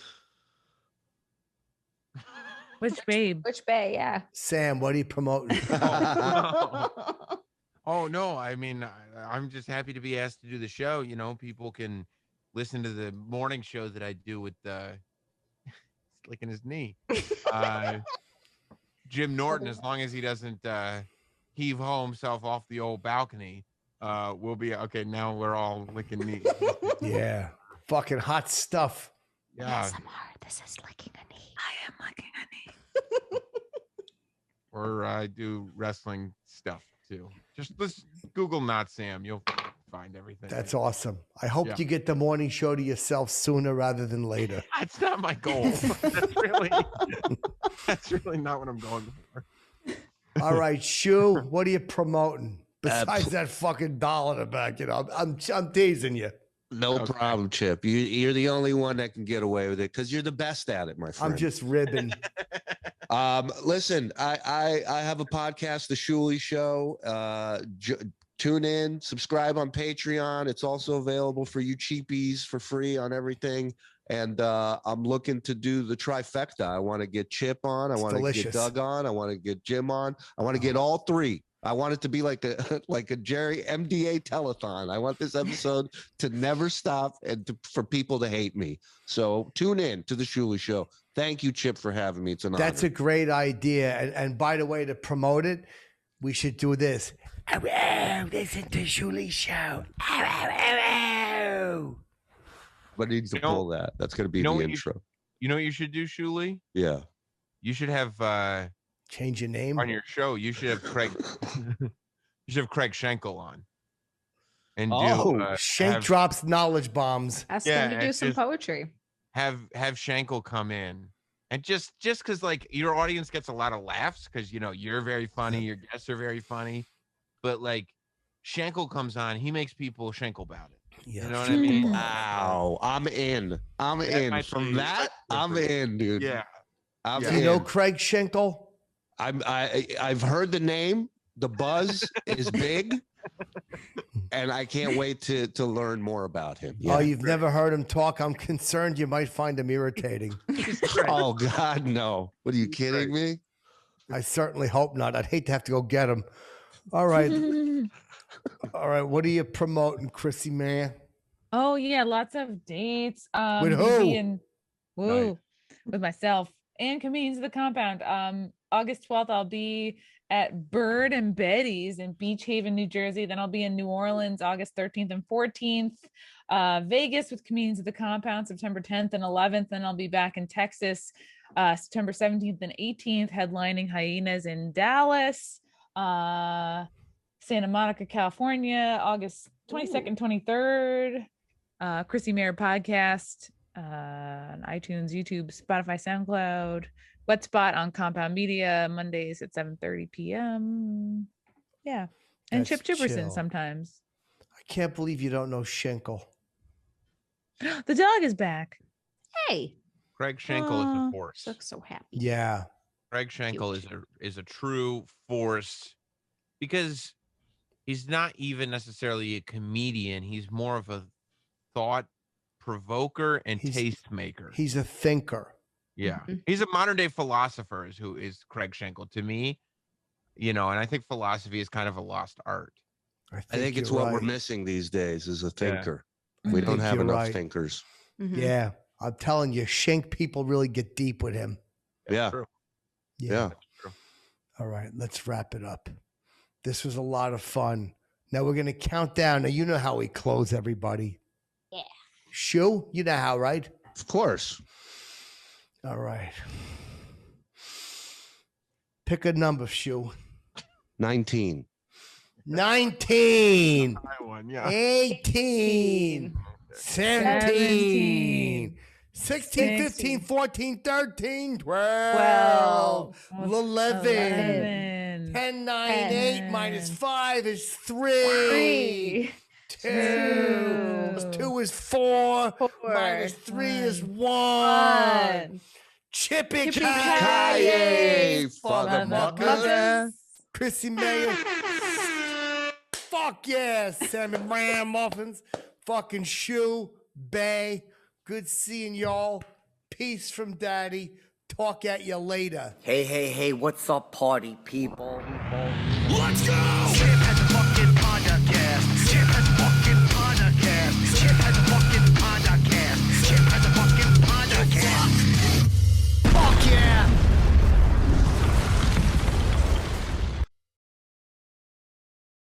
Which babe? Which bay? Yeah. Sam, what are you promoting? Oh no, I mean, I'm just happy to be asked to do the show. You know, people can listen to the morning show that I do with licking his knee. Jim Norton, as long as he doesn't heave ho himself off the old balcony, we'll be okay. Now we're all licking knees. Yeah. Fucking hot stuff. Yeah. This is licking a knee. I am licking a knee. Or I do wrestling stuff too. Just let's Google Not Sam. You'll find everything. That's awesome. I hope Yeah. you get the morning show to yourself sooner rather than later. That's not my goal. That's really not what I'm going for. All right, Shu, what are you promoting besides that fucking doll in the back? You know, I'm teasing you. No problem, Chip. You're the only one that can get away with it because you're the best at it, my friend. I'm just ribbing. Listen, I have a podcast, The Shuli Show. Tune in, subscribe on Patreon. It's also available for you cheapies for free on everything. And I'm looking to do the trifecta. I want to get Chip on. I want to get Doug on. I want to get Jim on. I want to get all three. I want it to be like a Jerry MDA telethon. I want this episode to never stop and for people to hate me. So tune in to the Shuli Show. Thank you, Chip, for having me. It's an honor. That's a great idea. And by the way, to promote it, we should do this. Listen to Shuli Show. But I need to pull that. That's going to be the intro. You know what you should do, Shuli? Yeah. You should have change your name on your show. You should have Craig. You should have Craig Schenkel on. And Shank drops knowledge bombs. Ask him to do some poetry. Have Schenkel come in, and just because like your audience gets a lot of laughs because you know you're very funny, your guests are very funny, but like Schenkel comes on, he makes people Schenkel about it. Yeah. You know what I mean? Wow, I'm in. I'm in. From that, I'm in, dude. Yeah. You know Craig Schenkel? I've heard the name. The buzz is big, and I can't wait to learn more about him. Yeah. Oh, you've never heard him talk? I'm concerned you might find him irritating. Oh God, no! What are you kidding me? I certainly hope not. I'd hate to have to go get him. All right. All right. What are you promoting, Chrissy, man? Oh yeah, lots of dates. With who? With myself and comedians of the compound. August 12th, I'll be at Bird and Betty's in Beach Haven, New Jersey. Then I'll be in New Orleans, August 13th and 14th. Vegas with comedians of the compound, September 10th and 11th. Then I'll be back in Texas, September 17th and 18th, headlining Hyenas in Dallas. Santa Monica, California, August 22nd, 23rd. Chrissy Mayer Podcast on iTunes, YouTube, Spotify, SoundCloud. Wet Spot on Compound Media, Mondays at 7:30 p.m. Yeah. And That's Chip Chipperson chill. sometimes. I can't believe you don't know Schenkel. The dog is back. Hey. Craig Schenkel is a force. Looks so happy. Yeah. Craig Schenkel is a true force because he's not even necessarily a comedian. He's more of a thought provoker and tastemaker. He's a thinker. Yeah. He's a modern day philosopher who is Craig Schenkel to me, you know, and I think philosophy is kind of a lost art. I think it's what we're missing these days is a thinker. We don't have enough thinkers. Yeah. I'm telling you, Schenk people really get deep with him. Yeah. Yeah. All right, let's wrap it up. This was a lot of fun. Now we're going to count down. Now, you know how we close everybody. Yeah. Shu, you know how, right? Of course. All right. Pick a number, Shu. 19. 19. I won, yeah. 18. 17. 16, 15, 14, 13, 12, 11, 10, 9, 8 minus 5 is 3. 2 plus 2 is 4. Minus 3 is 1. Chippy-ki-yay, motherfuckers. Chrissy Mayer. Fuck yeah, Sammy Branmuffins. Fucking Shu, Bay. Good seeing y'all. Peace from Daddy. Talk at you later. Hey, what's up, party people? Let's go!